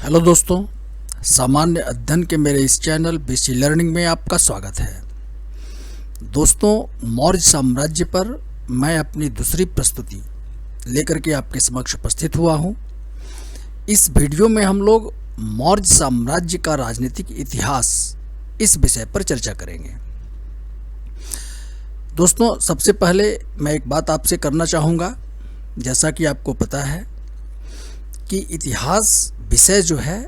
Hello दोस्तों, सामान्य अध्ययन के मेरे इस चैनल बीसी लर्निंग में आपका स्वागत है। दोस्तों, मौर्य साम्राज्य पर मैं अपनी दूसरी प्रस्तुति लेकर के आपके समक्ष उपस्थित हुआ हूं। इस वीडियो में हम लोग मौर्य साम्राज्य का राजनीतिक इतिहास इस विषय पर चर्चा करेंगे। दोस्तों, सबसे पहले मैं एक बात आपसे करना चाहूँगा। जैसा कि आपको पता है कि इतिहास विषय जो है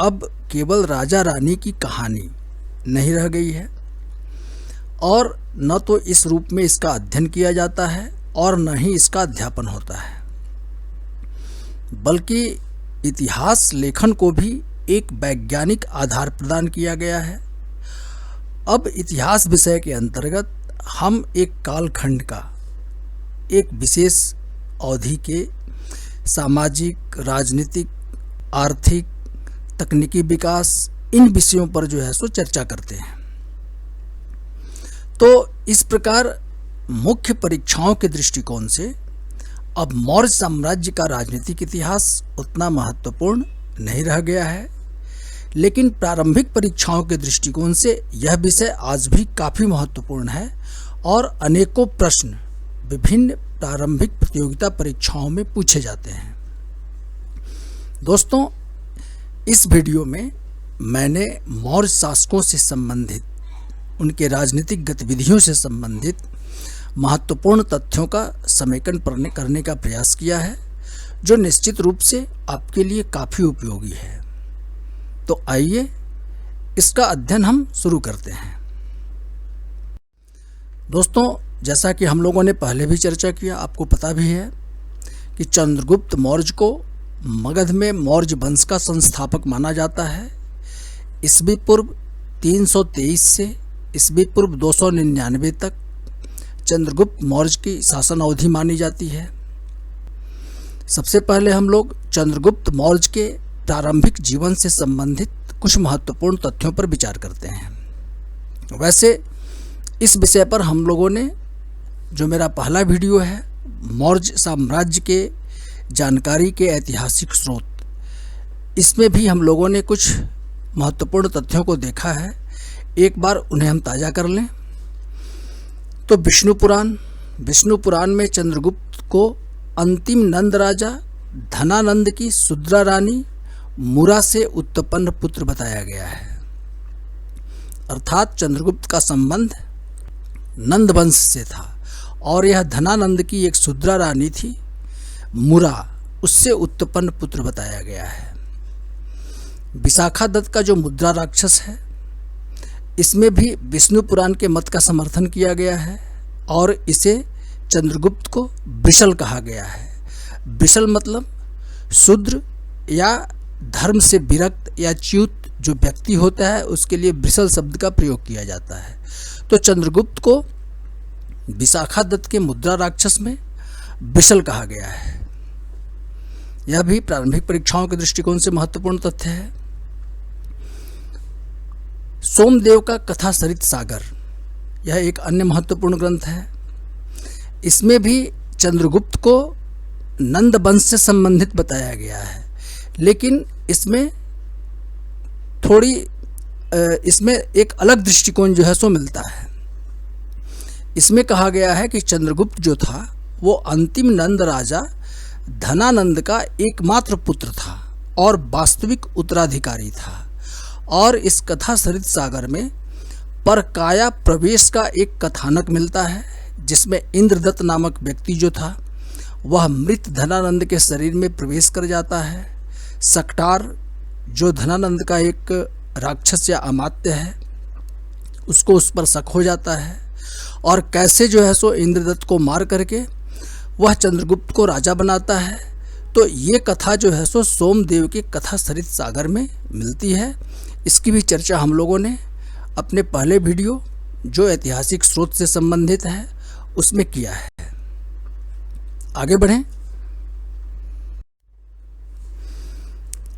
अब केवल राजा रानी की कहानी नहीं रह गई है और न तो इस रूप में इसका अध्ययन किया जाता है और न ही इसका अध्यापन होता है, बल्कि इतिहास लेखन को भी एक वैज्ञानिक आधार प्रदान किया गया है। अब इतिहास विषय के अंतर्गत हम एक कालखंड का, एक विशेष अवधि के सामाजिक, राजनीतिक, आर्थिक, तकनीकी विकास, इन विषयों पर जो है सो चर्चा करते हैं। तो इस प्रकार मुख्य परीक्षाओं के दृष्टिकोण से अब मौर्य साम्राज्य का राजनीतिक इतिहास उतना महत्वपूर्ण नहीं रह गया है, लेकिन प्रारंभिक परीक्षाओं के दृष्टिकोण से यह विषय आज भी काफ़ी महत्वपूर्ण है और अनेकों प्रश्न विभिन्न प्रारंभिक प्रतियोगिता परीक्षाओं में पूछे जाते हैं। दोस्तों, इस वीडियो में मैंने मौर्य शासकों से संबंधित, उनके राजनीतिक गतिविधियों से संबंधित महत्वपूर्ण तथ्यों का समेकन करने का प्रयास किया है, जो निश्चित रूप से आपके लिए काफ़ी उपयोगी है। तो आइए इसका अध्ययन हम शुरू करते हैं। दोस्तों, जैसा कि हम लोगों ने पहले भी चर्चा किया, आपको पता भी है कि चंद्रगुप्त मौर्य को मगध में मौर्य वंश का संस्थापक माना जाता है। ईस्वी पूर्व 323 से ईस्वी पूर्व 299 तक चंद्रगुप्त मौर्य की शासन अवधि मानी जाती है। सबसे पहले हम लोग चंद्रगुप्त मौर्य के प्रारंभिक जीवन से संबंधित कुछ महत्वपूर्ण तथ्यों पर विचार करते हैं। वैसे इस विषय पर हम लोगों ने, जो मेरा पहला वीडियो है मौर्य साम्राज्य के जानकारी के ऐतिहासिक स्रोत, इसमें भी हम लोगों ने कुछ महत्वपूर्ण तथ्यों को देखा है। एक बार उन्हें हम ताज़ा कर लें तो विष्णु पुराण में चंद्रगुप्त को अंतिम नंद राजा धनानंद की सुद्रा रानी मुरा से उत्पन्न पुत्र बताया गया है। अर्थात चंद्रगुप्त का संबंध नंद वंश से था और यह धनानंद की एक सुद्रा रानी थी मुरा, उससे उत्पन्न पुत्र बताया गया है। विशाखा दत्त का जो मुद्रा राक्षस है, इसमें भी विष्णु पुराण के मत का समर्थन किया गया है और इसे चंद्रगुप्त को वृषल कहा गया है। वृषल मतलब शूद्र या धर्म से विरक्त या च्युत जो व्यक्ति होता है, उसके लिए वृषल शब्द का प्रयोग किया जाता है। तो चंद्रगुप्त को विशाखा दत्त के मुद्रा राक्षस में वृषल कहा गया है। यह भी प्रारंभिक परीक्षाओं के दृष्टिकोण से महत्वपूर्ण तथ्य है। सोमदेव का कथा सरित सागर, यह एक अन्य महत्वपूर्ण ग्रंथ है। इसमें भी चंद्रगुप्त को नंद वंश से संबंधित बताया गया है, लेकिन इसमें एक अलग दृष्टिकोण जो है सो मिलता है। इसमें कहा गया है कि चंद्रगुप्त जो था वो अंतिम नंद राजा धनानंद का एकमात्र पुत्र था और वास्तविक उत्तराधिकारी था। और इस कथा सरित सागर में परकाया प्रवेश का एक कथानक मिलता है, जिसमें इंद्रदत्त नामक व्यक्ति जो था वह मृत धनानंद के शरीर में प्रवेश कर जाता है। सकटार जो धनानंद का एक राक्षस या अमात्य है, उसको उस पर शक हो जाता है और कैसे जो है सो इंद्रदत्त को मार करके वह चंद्रगुप्त को राजा बनाता है। तो ये कथा जो है सो सोमदेव के कथा सरित सागर में मिलती है। इसकी भी चर्चा हम लोगों ने अपने पहले वीडियो, जो ऐतिहासिक स्रोत से संबंधित है, उसमें किया है। आगे बढ़ें।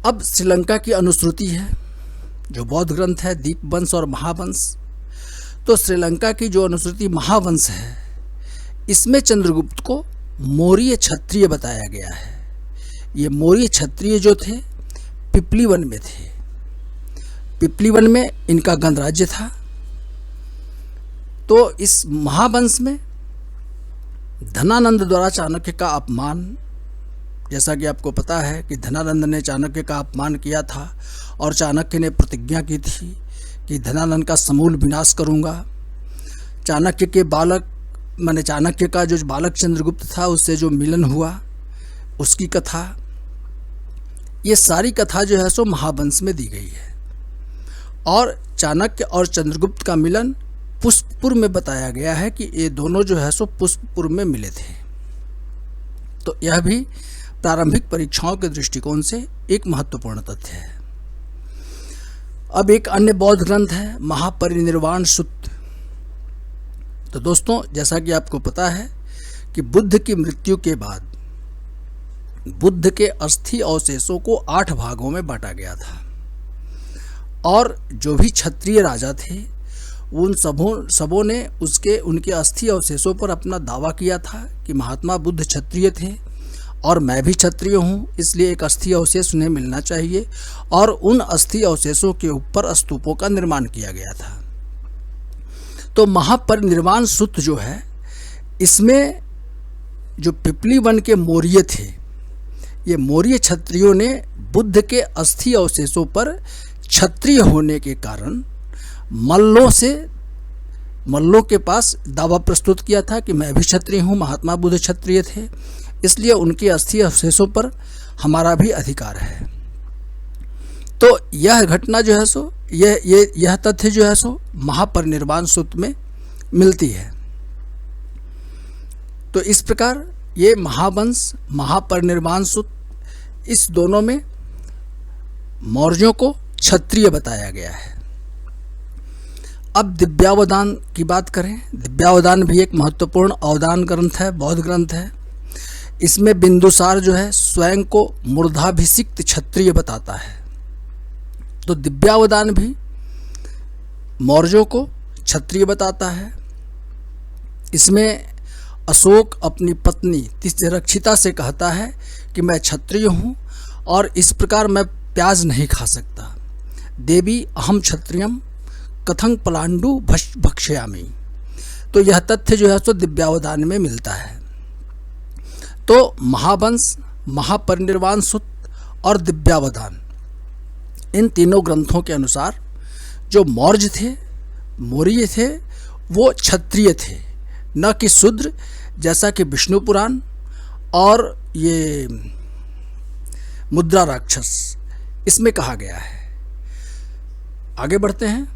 अब श्रीलंका की अनुश्रुति है, जो बौद्ध ग्रंथ है दीपवंश और महावंश। तो श्रीलंका की जो अनुश्रुति महावंश है, इसमें चंद्रगुप्त को मौर्य क्षत्रिय बताया गया है। ये मौर्य क्षत्रिय जो थे पिपली वन में थे। पिपली वन में इनका गणराज्य था। तो इस महावंश में धनानंद द्वारा चाणक्य का अपमान, जैसा कि आपको पता है कि धनानंद ने चाणक्य का अपमान किया था और चाणक्य ने प्रतिज्ञा की थी कि धनानंद का समूल विनाश करूंगा। चाणक्य के बालक माने चाणक्य का जो बालक चंद्रगुप्त था उससे जो मिलन हुआ उसकी कथा, ये सारी कथा जो है सो महावंश में दी गई है। और चाणक्य और चंद्रगुप्त का मिलन पुष्पपुर में बताया गया है कि ये दोनों जो है सो पुष्पपुर में मिले थे। तो यह भी प्रारंभिक परीक्षाओं के दृष्टिकोण से एक महत्वपूर्ण तथ्य है। अब एक अन्य बौद्ध ग्रंथ है महापरिनिर्वाण सूत्र। तो दोस्तों, जैसा कि आपको पता है कि बुद्ध की मृत्यु के बाद बुद्ध के अस्थि अवशेषों को 8 भागों में बांटा गया था और जो भी क्षत्रिय राजा थे उन सबों ने उनके अस्थि अवशेषों पर अपना दावा किया था कि महात्मा बुद्ध क्षत्रिय थे और मैं भी क्षत्रिय हूँ, इसलिए एक अस्थि अवशेष उन्हें मिलना चाहिए। और उन अस्थि अवशेषों के ऊपर स्तूपों का निर्माण किया गया था। तो महापरिनिर्वाण सूत्र जो है, इसमें जो पिपली वन के मौर्य थे, ये मौर्य क्षत्रियों ने बुद्ध के अस्थि अवशेषों पर क्षत्रिय होने के कारण मल्लों के पास दावा प्रस्तुत किया था कि मैं भी क्षत्रिय हूँ, महात्मा बुद्ध क्षत्रिय थे, इसलिए उनके अस्थि अवशेषों पर हमारा भी अधिकार है। तो यह घटना जो है सो यह तथ्य जो है सो महापरिनिर्वाण सूत्र में मिलती है। तो इस प्रकार ये महावंश, महापरिनिर्वाण सूत्र, इस दोनों में मौर्यों को क्षत्रिय बताया गया है। अब दिव्यावदान की बात करें। दिव्यावदान भी एक महत्वपूर्ण अवदान ग्रंथ है, बौद्ध ग्रंथ है। इसमें बिंदुसार जो है स्वयं को मूर्धाभिषिक्त क्षत्रिय बताता है। तो दिव्यावदान भी मौर्यों को क्षत्रिय बताता है। इसमें अशोक अपनी पत्नी तिष्यरक्षिता से कहता है कि मैं क्षत्रिय हूँ और इस प्रकार मैं प्याज नहीं खा सकता। देवी अहम क्षत्रियम कथं पलांडु भक्ष्यामि। तो यह तथ्य जो है सो दिव्यावदान में मिलता है। तो महावंश, महापरिनिर्वाण सूत्र और दिव्यावदान, इन तीनों ग्रंथों के अनुसार जो मौर्य थे वो क्षत्रिय थे, न कि शूद्र, जैसा कि विष्णु पुराण और ये मुद्रा राक्षस इसमें कहा गया है। आगे बढ़ते हैं।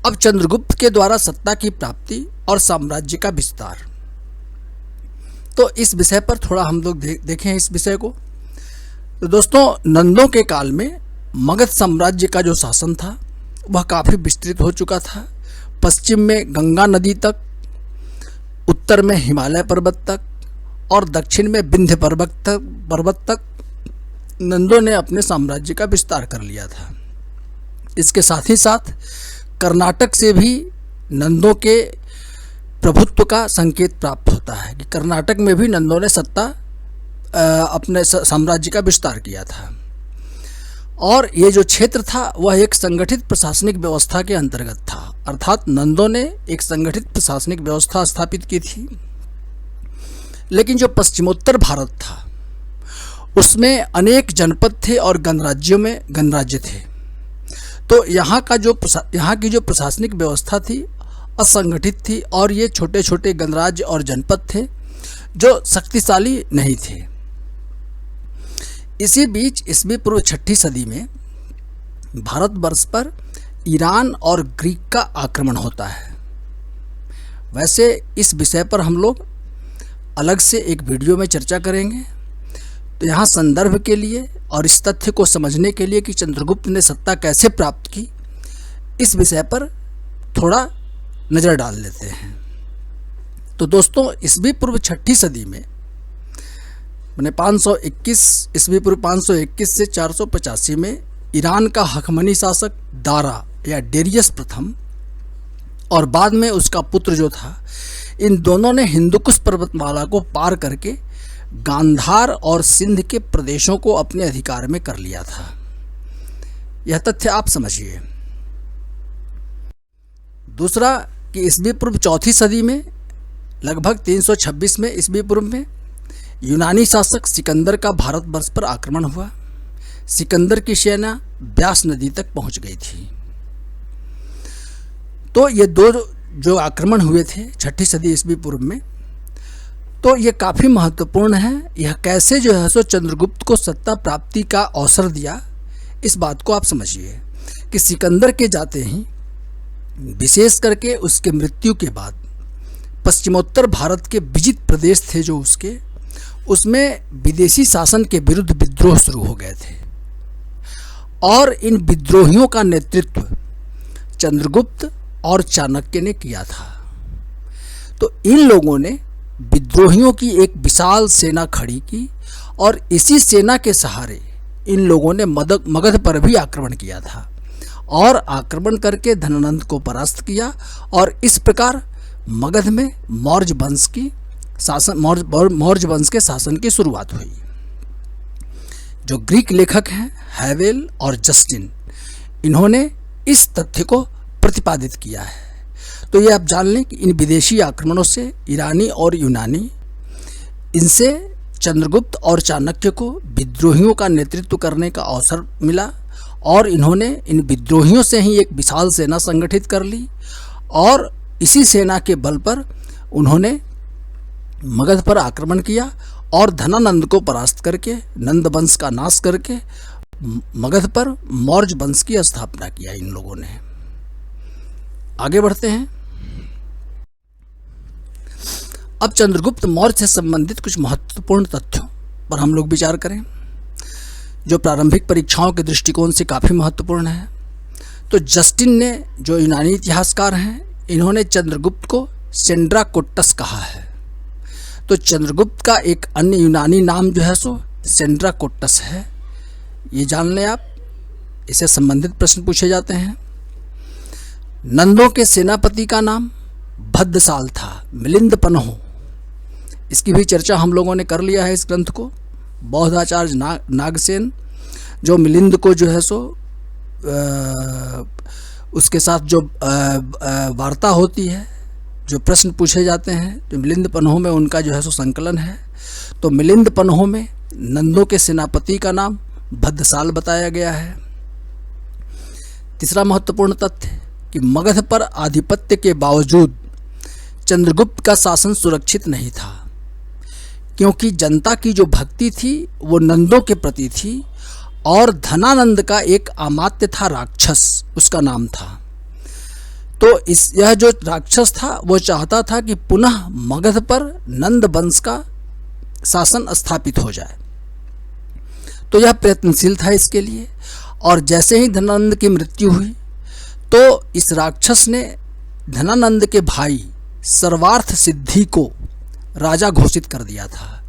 अब चंद्रगुप्त के द्वारा सत्ता की प्राप्ति और साम्राज्य का विस्तार। तो इस विषय पर थोड़ा हम लोग देखें इस विषय को। तो दोस्तों, नंदों के काल में मगध साम्राज्य का जो शासन था वह काफ़ी विस्तृत हो चुका था। पश्चिम में गंगा नदी तक, उत्तर में हिमालय पर्वत तक और दक्षिण में विंध्य पर्वत तक नंदों ने अपने साम्राज्य का विस्तार कर लिया था। इसके साथ ही साथ कर्नाटक से भी नंदों के प्रभुत्व का संकेत प्राप्त होता है कि कर्नाटक में भी नंदों ने अपने साम्राज्य का विस्तार किया था। और ये जो क्षेत्र था वह एक संगठित प्रशासनिक व्यवस्था के अंतर्गत था, अर्थात नंदों ने एक संगठित प्रशासनिक व्यवस्था स्थापित की थी। लेकिन जो पश्चिमोत्तर भारत था उसमें अनेक जनपद थे और गणराज्यों में गणराज्य थे। तो यहाँ की जो प्रशासनिक व्यवस्था थी असंगठित थी और ये छोटे छोटे गणराज्य और जनपद थे जो शक्तिशाली नहीं थे। इसी बीच ईस्वी पूर्व 6ठी सदी में भारतवर्ष पर ईरान और ग्रीक का आक्रमण होता है। वैसे इस विषय पर हम लोग अलग से एक वीडियो में चर्चा करेंगे। तो यहाँ संदर्भ के लिए और इस तथ्य को समझने के लिए कि चंद्रगुप्त ने सत्ता कैसे प्राप्त की, इस विषय पर थोड़ा नज़र डाल लेते हैं। तो दोस्तों, ईस्वी पूर्व 6ठी सदी में मैंने 521 ईस्वी पूर्व 521 से 485 में ईरान का हकमनी शासक दारा या डेरियस प्रथम और बाद में उसका पुत्र जो था, इन दोनों ने हिंदुकुश पर्वतमाला को पार करके गांधार और सिंध के प्रदेशों को अपने अधिकार में कर लिया था। यह तथ्य आप समझिए। दूसरा कि ईस्वी पूर्व चौथी सदी में लगभग 326 में ईस्वी पूर्व में यूनानी शासक सिकंदर का भारतवर्ष पर आक्रमण हुआ। सिकंदर की सेना ब्यास नदी तक पहुंच गई थी। तो ये दो जो आक्रमण हुए थे छठी सदी ईस्वी पूर्व में, तो ये काफ़ी महत्वपूर्ण है। यह कैसे जो है सो चंद्रगुप्त को सत्ता प्राप्ति का अवसर दिया, इस बात को आप समझिए कि सिकंदर के जाते ही, विशेष करके उसके मृत्यु के बाद, पश्चिमोत्तर भारत के विजित प्रदेश थे जो उसके, उसमें विदेशी शासन के विरुद्ध विद्रोह शुरू हो गए थे और इन विद्रोहियों का नेतृत्व चंद्रगुप्त और चाणक्य ने किया था। तो इन लोगों ने विद्रोहियों की एक विशाल सेना खड़ी की और इसी सेना के सहारे इन लोगों ने मगध पर भी आक्रमण किया था और आक्रमण करके धनानंद को परास्त किया और इस प्रकार मगध में मौर्य वंश के शासन की शुरुआत हुई। जो ग्रीक लेखक हैं हैवेल और जस्टिन, इन्होंने इस तथ्य को प्रतिपादित किया है। तो ये आप जान लें कि इन विदेशी आक्रमणों से ईरानी और यूनानी, इनसे चंद्रगुप्त और चाणक्य को विद्रोहियों का नेतृत्व करने का अवसर मिला और इन्होंने इन विद्रोहियों से ही एक विशाल सेना संगठित कर ली और इसी सेना के बल पर उन्होंने मगध पर आक्रमण किया और धनानंद को परास्त करके, नंद वंश का नाश करके मगध पर मौर्य वंश की स्थापना किया इन लोगों ने। आगे बढ़ते हैं। अब चंद्रगुप्त मौर्य से संबंधित कुछ महत्वपूर्ण तथ्यों पर हम लोग विचार करें, जो प्रारंभिक परीक्षाओं के दृष्टिकोण से काफ़ी महत्वपूर्ण है। तो जस्टिन ने, जो यूनानी इतिहासकार हैं, इन्होंने चंद्रगुप्त को सेंड्राकोट्टस कहा है। तो चंद्रगुप्त का एक अन्य यूनानी नाम जो है सो सेंड्राकोट्टस है। ये जान लें आप, इससे संबंधित प्रश्न पूछे जाते हैं। नंदों के सेनापति का नाम भद्रसाल था, मिलिंद पन्हो। इसकी भी चर्चा हम लोगों ने कर लिया है इस ग्रंथ को। बौद्धाचार्य नागसेन, जो मिलिंद को जो है सो उसके साथ जो वार्ता होती है, जो प्रश्न पूछे जाते हैं, जो मिलिंद पन्हो में उनका जो है सो संकलन है। तो मिलिंद पन्हो में नंदों के सेनापति का नाम भद्रसाल बताया गया है। तीसरा महत्वपूर्ण तथ्य कि मगध पर आधिपत्य के बावजूद चंद्रगुप्त का शासन सुरक्षित नहीं था, क्योंकि जनता की जो भक्ति थी वो नंदों के प्रति थी और धनानंद का एक अमात्य था राक्षस, उसका नाम था। तो यह जो राक्षस था वो चाहता था कि पुनः मगध पर नंद वंश का शासन स्थापित हो जाए। तो यह प्रयत्नशील था इसके लिए। और जैसे ही धनानंद की मृत्यु हुई तो इस राक्षस ने धनानंद के भाई सर्वार्थ सिद्धि को राजा घोषित कर दिया था।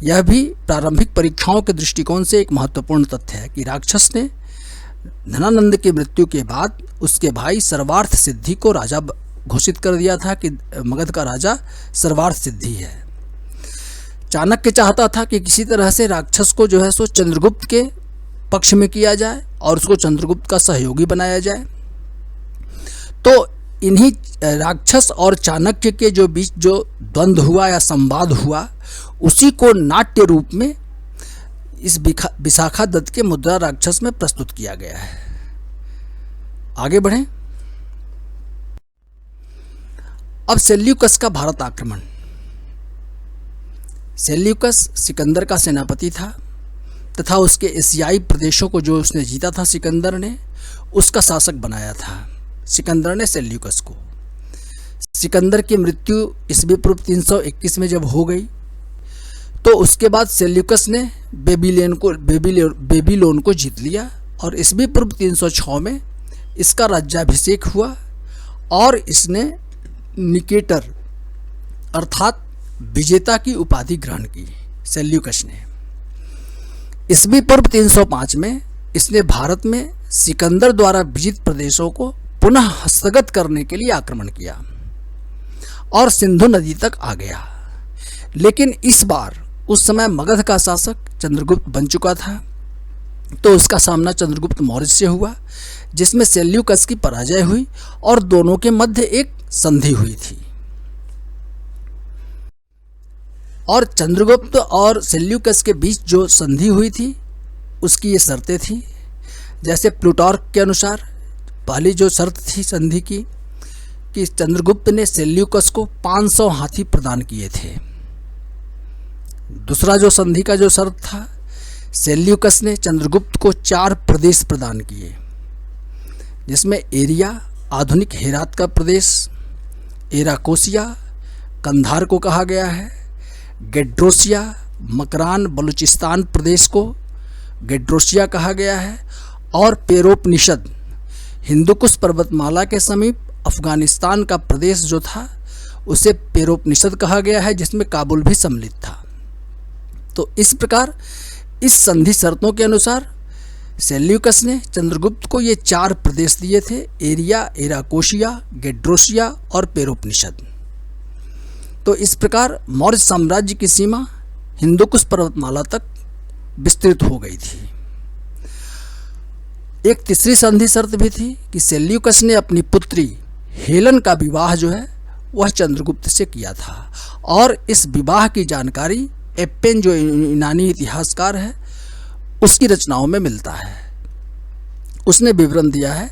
यह भी प्रारंभिक परीक्षाओं के दृष्टिकोण से एक महत्वपूर्ण तथ्य है कि राक्षस ने धनानंद की मृत्यु के बाद उसके भाई सर्वार्थ सिद्धि को राजा घोषित कर दिया था कि मगध का राजा सर्वार्थ सिद्धि है। चाणक्य चाहता था कि किसी तरह से राक्षस को जो है सो चंद्रगुप्त के पक्ष में किया जाए और उसको चंद्रगुप्त का सहयोगी बनाया जाए। तो इन्हीं राक्षस और चाणक्य के जो बीच जो द्वंद्व हुआ या संवाद हुआ, उसी को नाट्य रूप में इस विशाखा दत्त के मुद्रा राक्षस में प्रस्तुत किया गया है। आगे बढ़ें। अब सेल्यूकस का भारत आक्रमण। सेल्यूकस सिकंदर का सेनापति था तथा उसके एशियाई प्रदेशों को जो उसने जीता था सिकंदर ने, उसका शासक बनाया था सिकंदर ने सेल्यूकस को। सिकंदर की मृत्यु ईस्वी पूर्व 321 में जब हो गई तो उसके बाद सेल्यूकस ने बेबीलोन को जीत लिया और ईस्वी पूर्व 306 में इसका राज्याभिषेक हुआ और इसने निकेटर अर्थात विजेता की उपाधि ग्रहण की सेल्यूकस ने। ईस्वी पूर्व 305 में इसने भारत में सिकंदर द्वारा विजित प्रदेशों को पुनः हस्तगत करने के लिए आक्रमण किया और सिंधु नदी तक आ गया। लेकिन इस बार उस समय मगध का शासक चंद्रगुप्त बन चुका था, तो उसका सामना चंद्रगुप्त मौर्य से हुआ, जिसमें सेल्यूकस की पराजय हुई और दोनों के मध्य एक संधि हुई थी। और चंद्रगुप्त और सेल्यूकस के बीच जो संधि हुई थी उसकी ये शर्तें थी। जैसे प्लूटार्क के अनुसार पहली जो शर्त थी संधि की कि चंद्रगुप्त ने सेल्यूकस को 500 हाथी प्रदान किए थे। दूसरा जो संधि का जो शर्त था, सेल्यूकस ने चंद्रगुप्त को 4 प्रदेश प्रदान किए, जिसमें एरिया आधुनिक हेरात का प्रदेश, एराकोसिया कंधार को कहा गया है, गेड्रोसिया मकरान बलूचिस्तान प्रदेश को गेड्रोसिया कहा गया है, और पेरोपनिषद हिंदुकुश पर्वतमाला के समीप अफगानिस्तान का प्रदेश जो था उसे पेरोपनिषद कहा गया है, जिसमें काबुल भी सम्मिलित था। तो इस प्रकार इस संधि शर्तों के अनुसार सेल्यूकस ने चंद्रगुप्त को ये 4 प्रदेश दिए थे, एरिया, एराकोशिया, गेड्रोसिया और पेरोपनिषद। तो इस प्रकार मौर्य साम्राज्य की सीमा हिंदुकुश पर्वतमाला तक विस्तृत हो गई थी। एक तीसरी संधि शर्त भी थी कि सेल्यूकस ने अपनी पुत्री हेलन का विवाह जो है वह चंद्रगुप्त से किया था, और इस विवाह की जानकारी एप्पेन जो यूनानी इतिहासकार है उसकी रचनाओं में मिलता है। उसने विवरण दिया है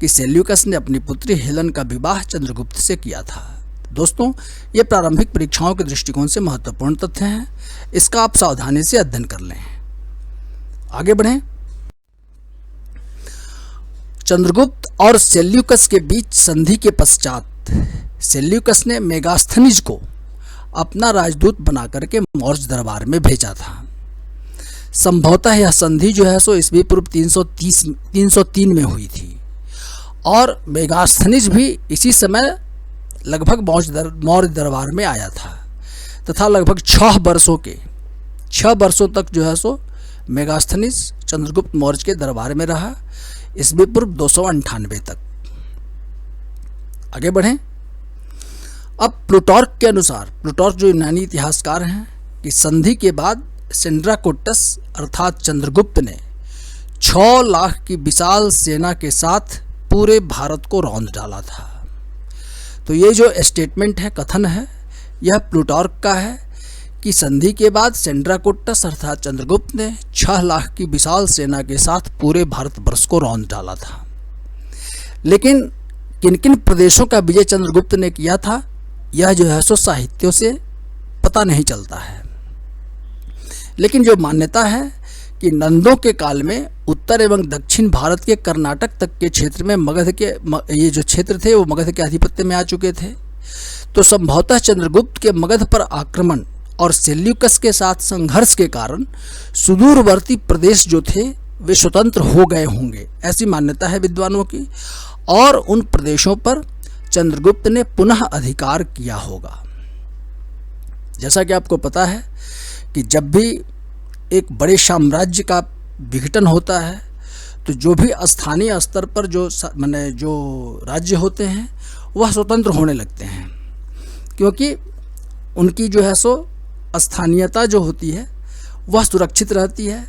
कि सेल्यूकस ने अपनी पुत्री हेलन का विवाह चंद्रगुप्त से किया था। दोस्तों, ये प्रारंभिक परीक्षाओं के दृष्टिकोण से महत्वपूर्ण तथ्य हैं, इसका आप सावधानी से अध्ययन कर लें। आगे बढ़ें। चंद्रगुप्त और सेल्यूकस के बीच संधि के पश्चात सेल्यूकस ने मेगास्थनीज को अपना राजदूत बनाकर के मौर्य दरबार में भेजा था। संभवतः यह संधि जो है सो ईस्वी पूर्व 303 में हुई थी, और मेगास्थनीज भी इसी समय लगभग मौर्य दरबार में आया था, तथा लगभग 6 वर्षों तक जो है सो मेगास्थनीज चंद्रगुप्त मौर्य के दरबार में रहा, ईस्वी पूर्व 298 तक। आगे बढ़ें। अब प्लूटार्क के अनुसार, प्लूटार्क जो यूनानी इतिहासकार हैं, कि संधि के बाद सेंड्राकोटस अर्थात चंद्रगुप्त ने 6 लाख की विशाल सेना के साथ पूरे भारत को रौंद डाला था। तो ये जो स्टेटमेंट है, कथन है, यह प्लूटार्क का है कि संधि के बाद सेंड्राकोटस अर्थात चंद्रगुप्त ने 6 लाख की विशाल सेना के साथ पूरे भारतवर्ष को रौंद डाला था। लेकिन किन किन प्रदेशों का विजय चंद्रगुप्त ने किया था, यह जो है सो साहित्यों से पता नहीं चलता है। लेकिन जो मान्यता है कि नंदों के काल में उत्तर एवं दक्षिण भारत के कर्नाटक तक के क्षेत्र में मगध के ये जो क्षेत्र थे वो मगध के आधिपत्य में आ चुके थे। तो संभवतः चंद्रगुप्त के मगध पर आक्रमण और सेल्यूकस के साथ संघर्ष के कारण सुदूरवर्ती प्रदेश जो थे वे स्वतंत्र हो गए होंगे, ऐसी मान्यता है विद्वानों की, और उन प्रदेशों पर चंद्रगुप्त ने पुनः अधिकार किया होगा। जैसा कि आपको पता है कि जब भी एक बड़े साम्राज्य का विघटन होता है तो जो भी स्थानीय स्तर पर जो राज्य होते हैं वह स्वतंत्र होने लगते हैं, क्योंकि उनकी जो है सो स्थानीयता जो होती है वह सुरक्षित रहती है।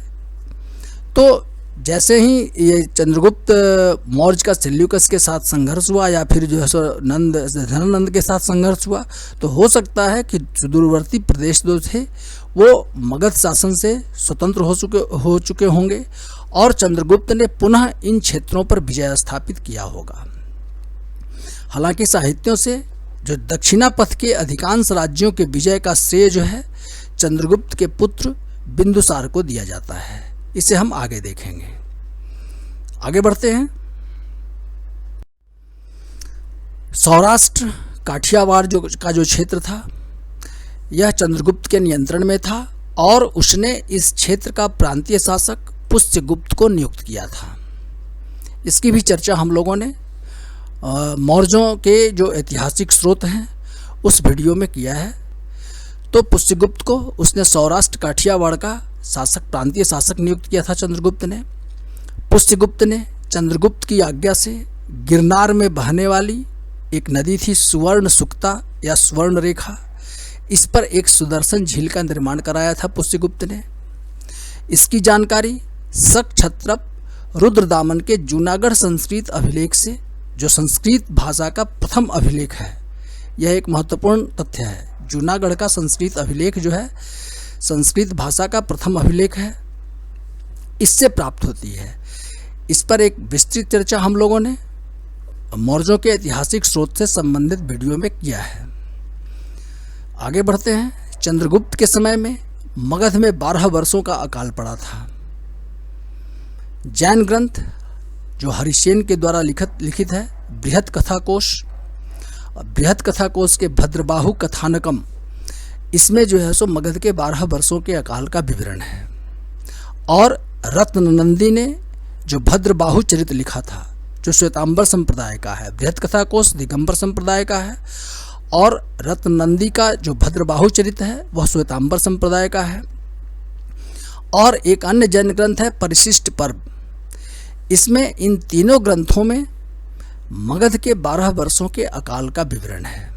तो जैसे ही ये चंद्रगुप्त मौर्य का सेल्यूकस के साथ संघर्ष हुआ या फिर जो है सो धनानंद के साथ संघर्ष हुआ, तो हो सकता है कि सुदूरवर्ती प्रदेश जो थे वो मगध शासन से स्वतंत्र हो चुके होंगे और चंद्रगुप्त ने पुनः इन क्षेत्रों पर विजय स्थापित किया होगा। हालांकि साहित्यों से जो दक्षिणा पथ के अधिकांश राज्यों के विजय का श्रेय जो है चंद्रगुप्त के पुत्र बिंदुसार को दिया जाता है। इसे हम आगे देखेंगे। आगे बढ़ते हैं। सौराष्ट्र काठियावाड़ का जो क्षेत्र था यह चंद्रगुप्त के नियंत्रण में था और उसने इस क्षेत्र का प्रांतीय शासक पुष्यगुप्त को नियुक्त किया था। इसकी भी चर्चा हम लोगों ने मौर्यों के जो ऐतिहासिक स्रोत हैं उस वीडियो में किया है। तो पुष्यगुप्त को उसने सौराष्ट्र काठियावाड़ का शासक, प्रांतीय शासक नियुक्त किया था चंद्रगुप्त ने। पुष्यगुप्त ने चंद्रगुप्त की आज्ञा से गिरनार में बहने वाली एक नदी थी सुवर्ण सुक्ता या स्वर्ण रेखा, इस पर एक सुदर्शन झील का निर्माण कराया था पुष्यगुप्त ने। इसकी जानकारी सकक्षत्रप रुद्रदामन के जूनागढ़ संस्कृत अभिलेख से, जो संस्कृत भाषा का प्रथम अभिलेख है, यह एक महत्वपूर्ण तथ्य है। जूनागढ़ का संस्कृत अभिलेख जो है संस्कृत भाषा का प्रथम अभिलेख है, इससे प्राप्त होती है। इस पर एक विस्तृत चर्चा हम लोगों ने मौर्यों के ऐतिहासिक स्रोत से संबंधित वीडियो में किया है। आगे बढ़ते हैं। चंद्रगुप्त के समय में मगध में 12 वर्षों का अकाल पड़ा था। जैन ग्रंथ जो हरिसेन के द्वारा लिखित है, बृहत कथा कोश के भद्रबाहु कथानकम, इसमें जो है सो मगध के 12 वर्षों के अकाल का विवरण है। और रत्ननंदी ने जो भद्रबाहु चरित लिखा था, जो श्वेतांबर संप्रदाय का है, बृहत कथा कोश दिगंबर संप्रदाय का है, और रत्ननंदी का जो भद्रबाहु चरित है वह श्वेतांबर संप्रदाय का है। और एक अन्य जैन ग्रंथ है परिशिष्ट पर्व। इसमें इन तीनों ग्रंथों में मगध के 12 वर्षों के अकाल का विवरण है।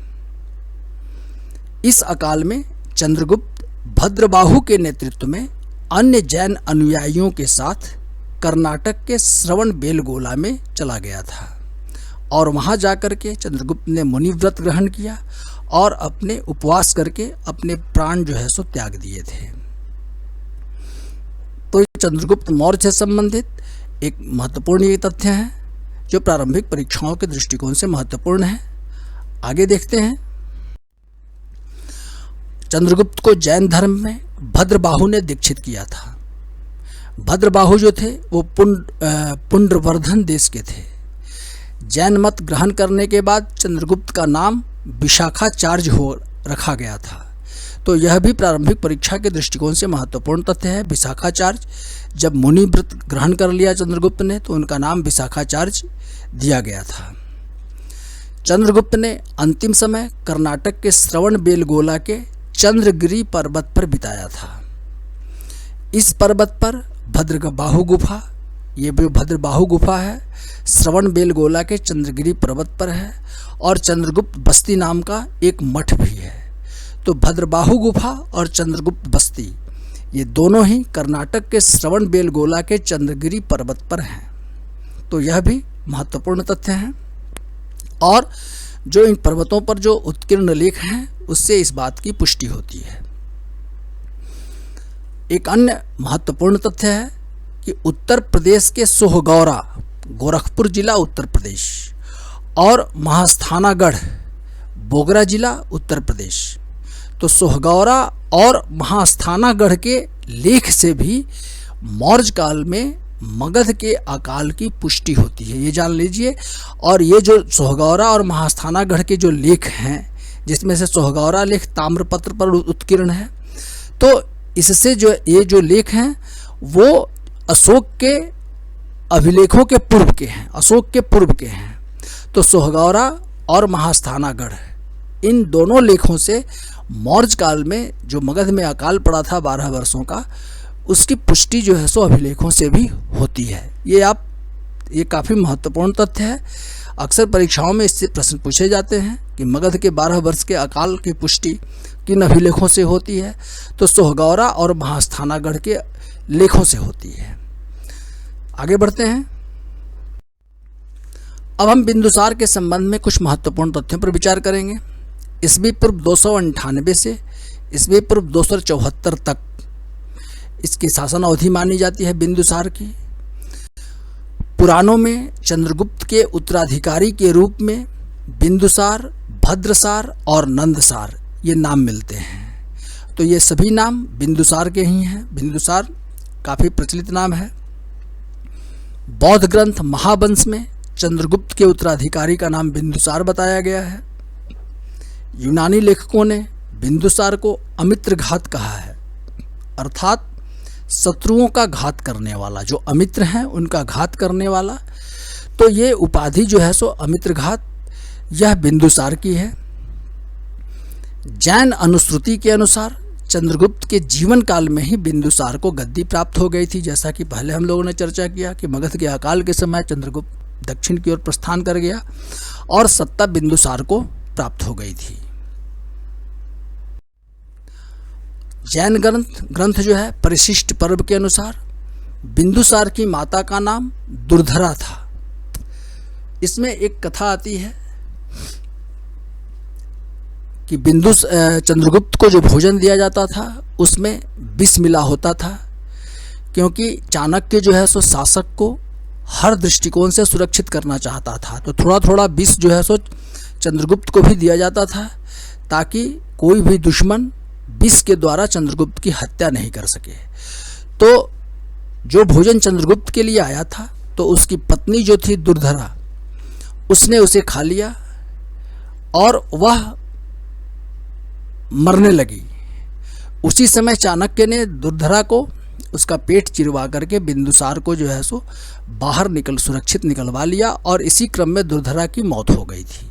इस अकाल में चंद्रगुप्त भद्रबाहु के नेतृत्व में अन्य जैन अनुयायियों के साथ कर्नाटक के श्रवणबेलगोला में चला गया था, और वहां जाकर के चंद्रगुप्त ने मुनि व्रत ग्रहण किया और अपने उपवास करके अपने प्राण जो है सो त्याग दिए थे। तो चंद्रगुप्त मौर्य से संबंधित एक महत्वपूर्ण ये तथ्य है जो प्रारंभिक परीक्षाओं के दृष्टिकोण से महत्वपूर्ण है। आगे देखते हैं। चंद्रगुप्त को जैन धर्म में भद्रबाहु ने दीक्षित किया था। भद्रबाहु जो थे वो पुंड्रवर्धन देश के थे। जैन मत ग्रहण करने के बाद चंद्रगुप्त का नाम विशाखाचार्य हो रखा गया था। तो यह भी प्रारंभिक परीक्षा के दृष्टिकोण से महत्वपूर्ण तथ्य है। विशाखाचार्य, जब मुनि व्रत ग्रहण कर लिया चंद्रगुप्त ने तो उनका नाम विशाखाचार्य दिया गया था। चंद्रगुप्त ने अंतिम समय कर्नाटक के श्रवणबेलगोला के चंद्रगिरी पर्वत पर बिताया था। इस पर्वत पर भद्रबाहु गुफा, ये भद्रबाहु गुफा है, श्रवणबेलगोला के चंद्रगिरी पर्वत पर है, और चंद्रगुप्त बस्ती नाम का एक मठ भी है। तो भद्रबाहु गुफा और चंद्रगुप्त बस्ती ये दोनों ही कर्नाटक के श्रवणबेलगोला के चंद्रगिरी पर्वत पर हैं। तो यह भी महत्वपूर्ण तथ्य है। और जो इन पर्वतों पर जो उत्कीर्ण लेख हैं उससे इस बात की पुष्टि होती है। एक अन्य महत्वपूर्ण तथ्य है कि उत्तर प्रदेश के सोहगौरा, गोरखपुर जिला उत्तर प्रदेश, और महास्थानागढ़, बोगरा जिला उत्तर प्रदेश, तो सोहगौरा और महास्थानागढ़ के लेख से भी मौर्य काल में मगध के अकाल की पुष्टि होती है, ये जान लीजिए। और ये जो सोहगौरा और महास्थानागढ़ के जो लेख हैं, जिसमें से सोहगौरा लेख ताम्रपत्र पर उत्कीर्ण है, तो इससे जो ये जो लेख हैं वो अशोक के अभिलेखों के पूर्व के हैं, अशोक के पूर्व के हैं। तो सोहगौरा और महास्थानागढ़, इन दोनों लेखों से मौर्य काल में जो मगध में अकाल पड़ा था 12 वर्षों का, उसकी पुष्टि जो है सो अभिलेखों से भी होती है। ये काफ़ी महत्वपूर्ण तथ्य है। अक्सर परीक्षाओं में इससे प्रश्न पूछे जाते हैं कि मगध के 12 वर्ष के अकाल की पुष्टि किन अभिलेखों से होती है, तो सोहगौरा और महास्थानागढ़ के लेखों से होती है। आगे बढ़ते हैं। अब हम बिंदुसार के संबंध में कुछ महत्वपूर्ण तथ्यों पर विचार करेंगे। ईस्वी पूर्व 298 से ईस्वी पूर्व 274 तक इसकी शासन अवधि मानी जाती है बिंदुसार की। पुराणों में चंद्रगुप्त के उत्तराधिकारी के रूप में बिंदुसार, भद्रसार और नंदसार ये नाम मिलते हैं। तो ये सभी नाम बिंदुसार के ही हैं। बिंदुसार काफ़ी प्रचलित नाम है। बौद्ध ग्रंथ महावंश में चंद्रगुप्त के उत्तराधिकारी का नाम बिंदुसार बताया गया है। यूनानी लेखकों ने बिंदुसार को अमित्रघात कहा है, अर्थात शत्रुओं का घात करने वाला, जो अमित्र हैं उनका घात करने वाला। तो ये उपाधि जो है सो अमित्रघात, यह बिंदुसार की है। जैन अनुश्रुति के अनुसार चंद्रगुप्त के जीवन काल में ही बिंदुसार को गद्दी प्राप्त हो गई थी। जैसा कि पहले हम लोगों ने चर्चा किया कि मगध के अकाल के समय चंद्रगुप्त दक्षिण की ओर प्रस्थान कर गया और सत्ता बिंदुसार को प्राप्त हो गई थी। जैन ग्रंथ जो है परिशिष्ट पर्व के अनुसार बिंदुसार की माता का नाम दुर्धरा था। इसमें एक कथा आती है कि चंद्रगुप्त को जो भोजन दिया जाता था उसमें विष मिला होता था, क्योंकि चाणक्य जो है सो शासक को हर दृष्टिकोण से सुरक्षित करना चाहता था। तो थोड़ा थोड़ा विष जो है सो चंद्रगुप्त को भी दिया जाता था, ताकि कोई भी दुश्मन विष के द्वारा चंद्रगुप्त की हत्या नहीं कर सके। तो जो भोजन चंद्रगुप्त के लिए आया था, तो उसकी पत्नी जो थी दुर्धरा, उसने उसे खा लिया और वह मरने लगी। उसी समय चाणक्य ने दुर्धरा को उसका पेट चिरवा करके बिंदुसार को जो है सो बाहर सुरक्षित निकलवा लिया, और इसी क्रम में दुर्धरा की मौत हो गई थी।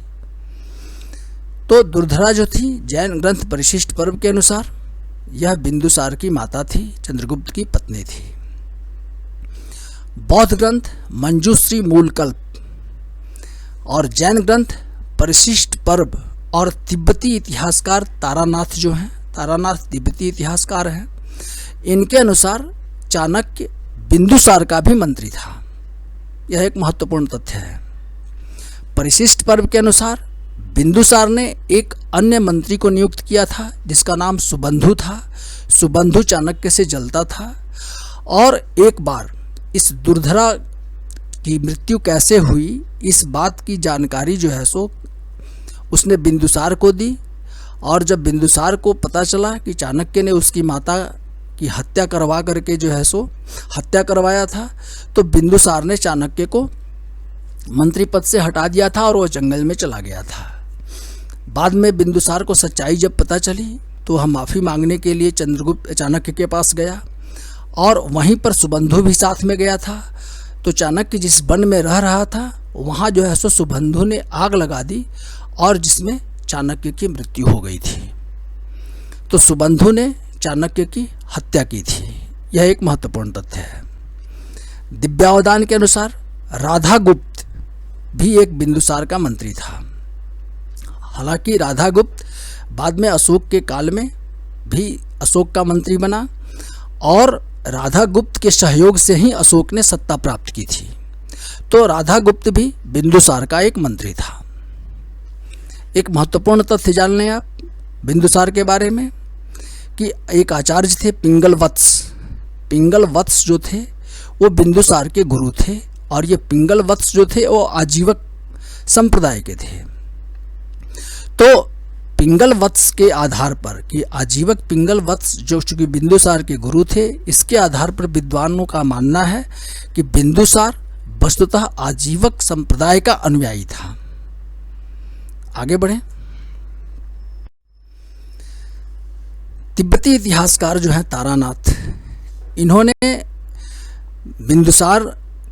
तो दुर्धरा जो थी जैन ग्रंथ परिशिष्ट पर्व के अनुसार यह बिंदुसार की माता थी, चंद्रगुप्त की पत्नी थी। बौद्ध ग्रंथ मंजूश्री मूलकल्प और जैन ग्रंथ परिशिष्ट पर्व और तिब्बती इतिहासकार तारानाथ जो हैं, तारानाथ तिब्बती इतिहासकार हैं, इनके अनुसार चाणक्य बिंदुसार का भी मंत्री था। यह एक महत्वपूर्ण तथ्य है। परिशिष्ट पर्व के अनुसार बिंदुसार ने एक अन्य मंत्री को नियुक्त किया था जिसका नाम सुबंधु था। सुबंधु चाणक्य से जलता था, और एक बार इस दुर्धरा की मृत्यु कैसे हुई इस बात की जानकारी जो है सो उसने बिंदुसार को दी। और जब बिंदुसार को पता चला कि चाणक्य ने उसकी माता की हत्या करवा करके जो है सो हत्या करवाया था, तो बिंदुसार ने चाणक्य को मंत्री पद से हटा दिया था और वह जंगल में चला गया था। बाद में बिंदुसार को सच्चाई जब पता चली तो वह माफ़ी मांगने के लिए चाणक्य के पास गया, और वहीं पर सुबंधु भी साथ में गया था। तो चाणक्य जिस वन में रह रहा था वहाँ जो है सो सुबंधु ने आग लगा दी, और जिसमें चाणक्य की मृत्यु हो गई थी। तो सुबंधु ने चाणक्य की हत्या की थी। यह एक महत्वपूर्ण तथ्य है। दिव्यावदान के अनुसार राधागुप्त भी एक बिंदुसार का मंत्री था। हालांकि राधागुप्त बाद में अशोक के काल में भी अशोक का मंत्री बना, और राधागुप्त के सहयोग से ही अशोक ने सत्ता प्राप्त की थी। तो राधागुप्त भी बिंदुसार का एक मंत्री था। एक महत्वपूर्ण तथ्य जान लें आप बिंदुसार के बारे में कि एक आचार्य थे पिंगलवत्स। पिंगलवत्स जो थे वो बिंदुसार के गुरु थे, और ये पिंगलवत्स जो थे वो आजीवक संप्रदाय के थे। तो पिंगलवत्स के आधार पर कि आजीवक पिंगलवत्स जो चूँकि बिंदुसार के गुरु थे, इसके आधार पर विद्वानों का मानना है कि बिंदुसार वस्तुतः आजीवक संप्रदाय का अनुयायी था। आगे बढ़ें। तिब्बती इतिहासकार जो हैं तारानाथ, इन्होंने बिंदुसार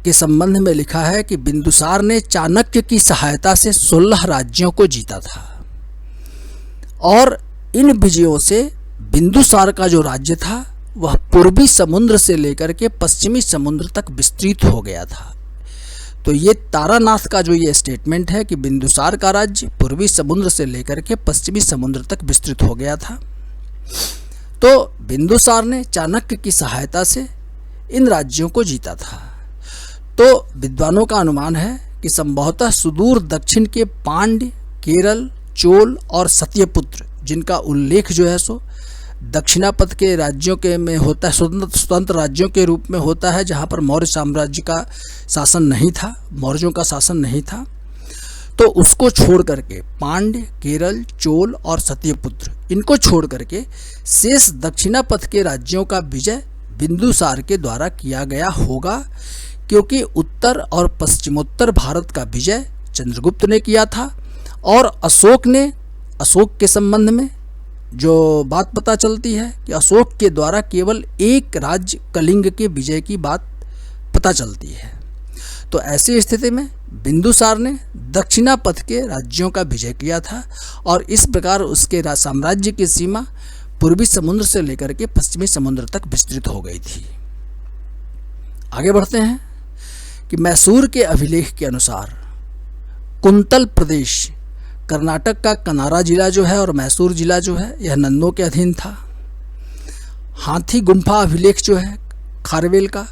के संबंध में लिखा है कि बिंदुसार ने चाणक्य की सहायता से 16 राज्यों को जीता था, और इन विजयों से बिंदुसार का जो राज्य था वह पूर्वी समुद्र से लेकर के पश्चिमी समुद्र तक विस्तृत हो गया था। तो ये तारानाथ का जो ये स्टेटमेंट है कि बिंदुसार का राज्य पूर्वी समुद्र से लेकर के पश्चिमी समुद्र तक विस्तृत हो गया था। तो बिंदुसार ने चाणक्य की सहायता से इन राज्यों को जीता था। तो विद्वानों का अनुमान है कि संभवतः सुदूर दक्षिण के पांड्य, केरल, चोल और सत्यपुत्र, जिनका उल्लेख जो है सो दक्षिणापथ के राज्यों के में होता है, स्वतंत्र राज्यों के रूप में होता है, जहाँ पर मौर्य साम्राज्य का शासन नहीं था, मौर्यों का शासन नहीं था। तो उसको छोड़ करके पांड्य, केरल, चोल और सत्यपुत्र, इनको छोड़ करके शेष दक्षिणापथ के राज्यों का विजय बिंदुसार के द्वारा किया गया होगा, क्योंकि उत्तर और पश्चिमोत्तर भारत का विजय चंद्रगुप्त ने किया था। और अशोक के संबंध में जो बात पता चलती है कि अशोक के द्वारा केवल एक राज्य कलिंग के विजय की बात पता चलती है। तो ऐसी स्थिति में बिंदुसार ने दक्षिणापथ के राज्यों का विजय किया था, और इस प्रकार उसके साम्राज्य की सीमा पूर्वी समुद्र से लेकर के पश्चिमी समुद्र तक विस्तृत हो गई थी। आगे बढ़ते हैं कि मैसूर के अभिलेख के अनुसार कुंतल प्रदेश कर्नाटक का कनारा जिला जो है और मैसूर जिला जो है यह नंदों के अधीन था। हाथी गुम्फा अभिलेख जो है खारवेल का,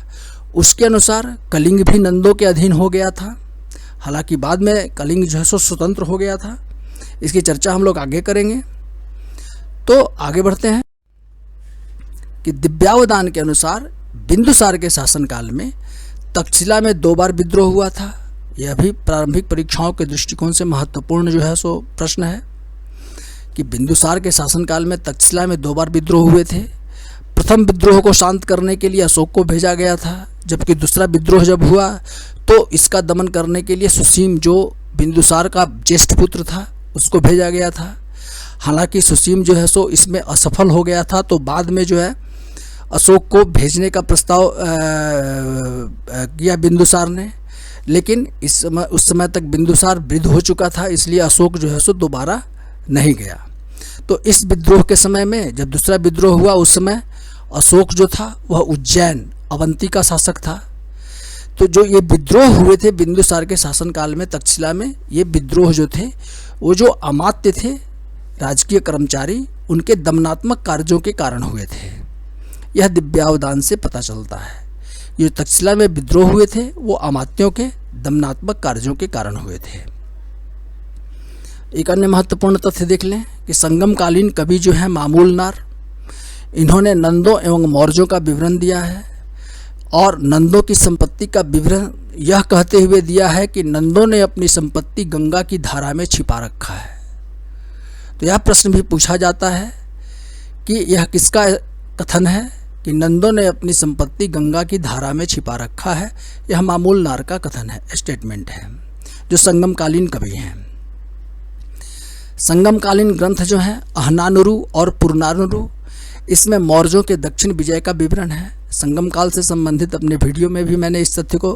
उसके अनुसार कलिंग भी नंदों के अधीन हो गया था। हालांकि बाद में कलिंग जो है सो स्वतंत्र हो गया था। इसकी चर्चा हम लोग आगे करेंगे। तो आगे बढ़ते हैं कि दिव्यावदान के अनुसार बिंदुसार के शासनकाल में तक्षशिला में 2 बार विद्रोह हुआ था। यह भी प्रारंभिक परीक्षाओं के दृष्टिकोण से महत्वपूर्ण जो है सो प्रश्न है कि बिंदुसार के शासनकाल में तक्षशिला में 2 बार विद्रोह हुए थे। प्रथम विद्रोह को शांत करने के लिए अशोक को भेजा गया था, जबकि दूसरा विद्रोह जब हुआ तो इसका दमन करने के लिए सुसीम, जो बिंदुसार का ज्येष्ठ पुत्र था, उसको भेजा गया था। हालांकि सुसीम जो है सो इसमें असफल हो गया था, तो बाद में जो है अशोक को भेजने का प्रस्ताव किया बिंदुसार ने, लेकिन उस समय तक बिंदुसार वृद्ध हो चुका था, इसलिए अशोक जो है सो दोबारा नहीं गया। तो इस विद्रोह के समय में जब दूसरा विद्रोह हुआ, उस समय अशोक जो था वह उज्जैन अवंती का शासक था। तो जो ये विद्रोह हुए थे बिंदुसार के शासनकाल में तक्षशिला में, ये विद्रोह जो थे वो जो अमात्य थे, राजकीय कर्मचारी, उनके दमनात्मक कार्यों के कारण हुए थे। यह दिव्यावदान से पता चलता है। ये तक्षशिला में विद्रोह हुए थे वो अमात्यों के दमनात्मक कार्यों के कारण हुए थे। एक अन्य महत्वपूर्ण तथ्य देख लें कि संगमकालीन कवि जो है मामूलनार, इन्होंने नंदों एवं मौर्यों का विवरण दिया है और नंदों की संपत्ति का विवरण यह कहते हुए दिया है कि नंदों ने अपनी संपत्ति गंगा की धारा में छिपा रखा है। तो यह प्रश्न भी पूछा जाता है कि यह किसका कथन है कि नंदों ने अपनी संपत्ति गंगा की धारा में छिपा रखा है। यह मामूलनार का कथन है, स्टेटमेंट है, जो संगमकालीन कवि हैं। संगमकालीन ग्रंथ जो हैं अहनानुरु और पुरनानुरु, इसमें मौर्यों के दक्षिण विजय का विवरण है। संगम काल से संबंधित अपने वीडियो में भी मैंने इस तथ्य को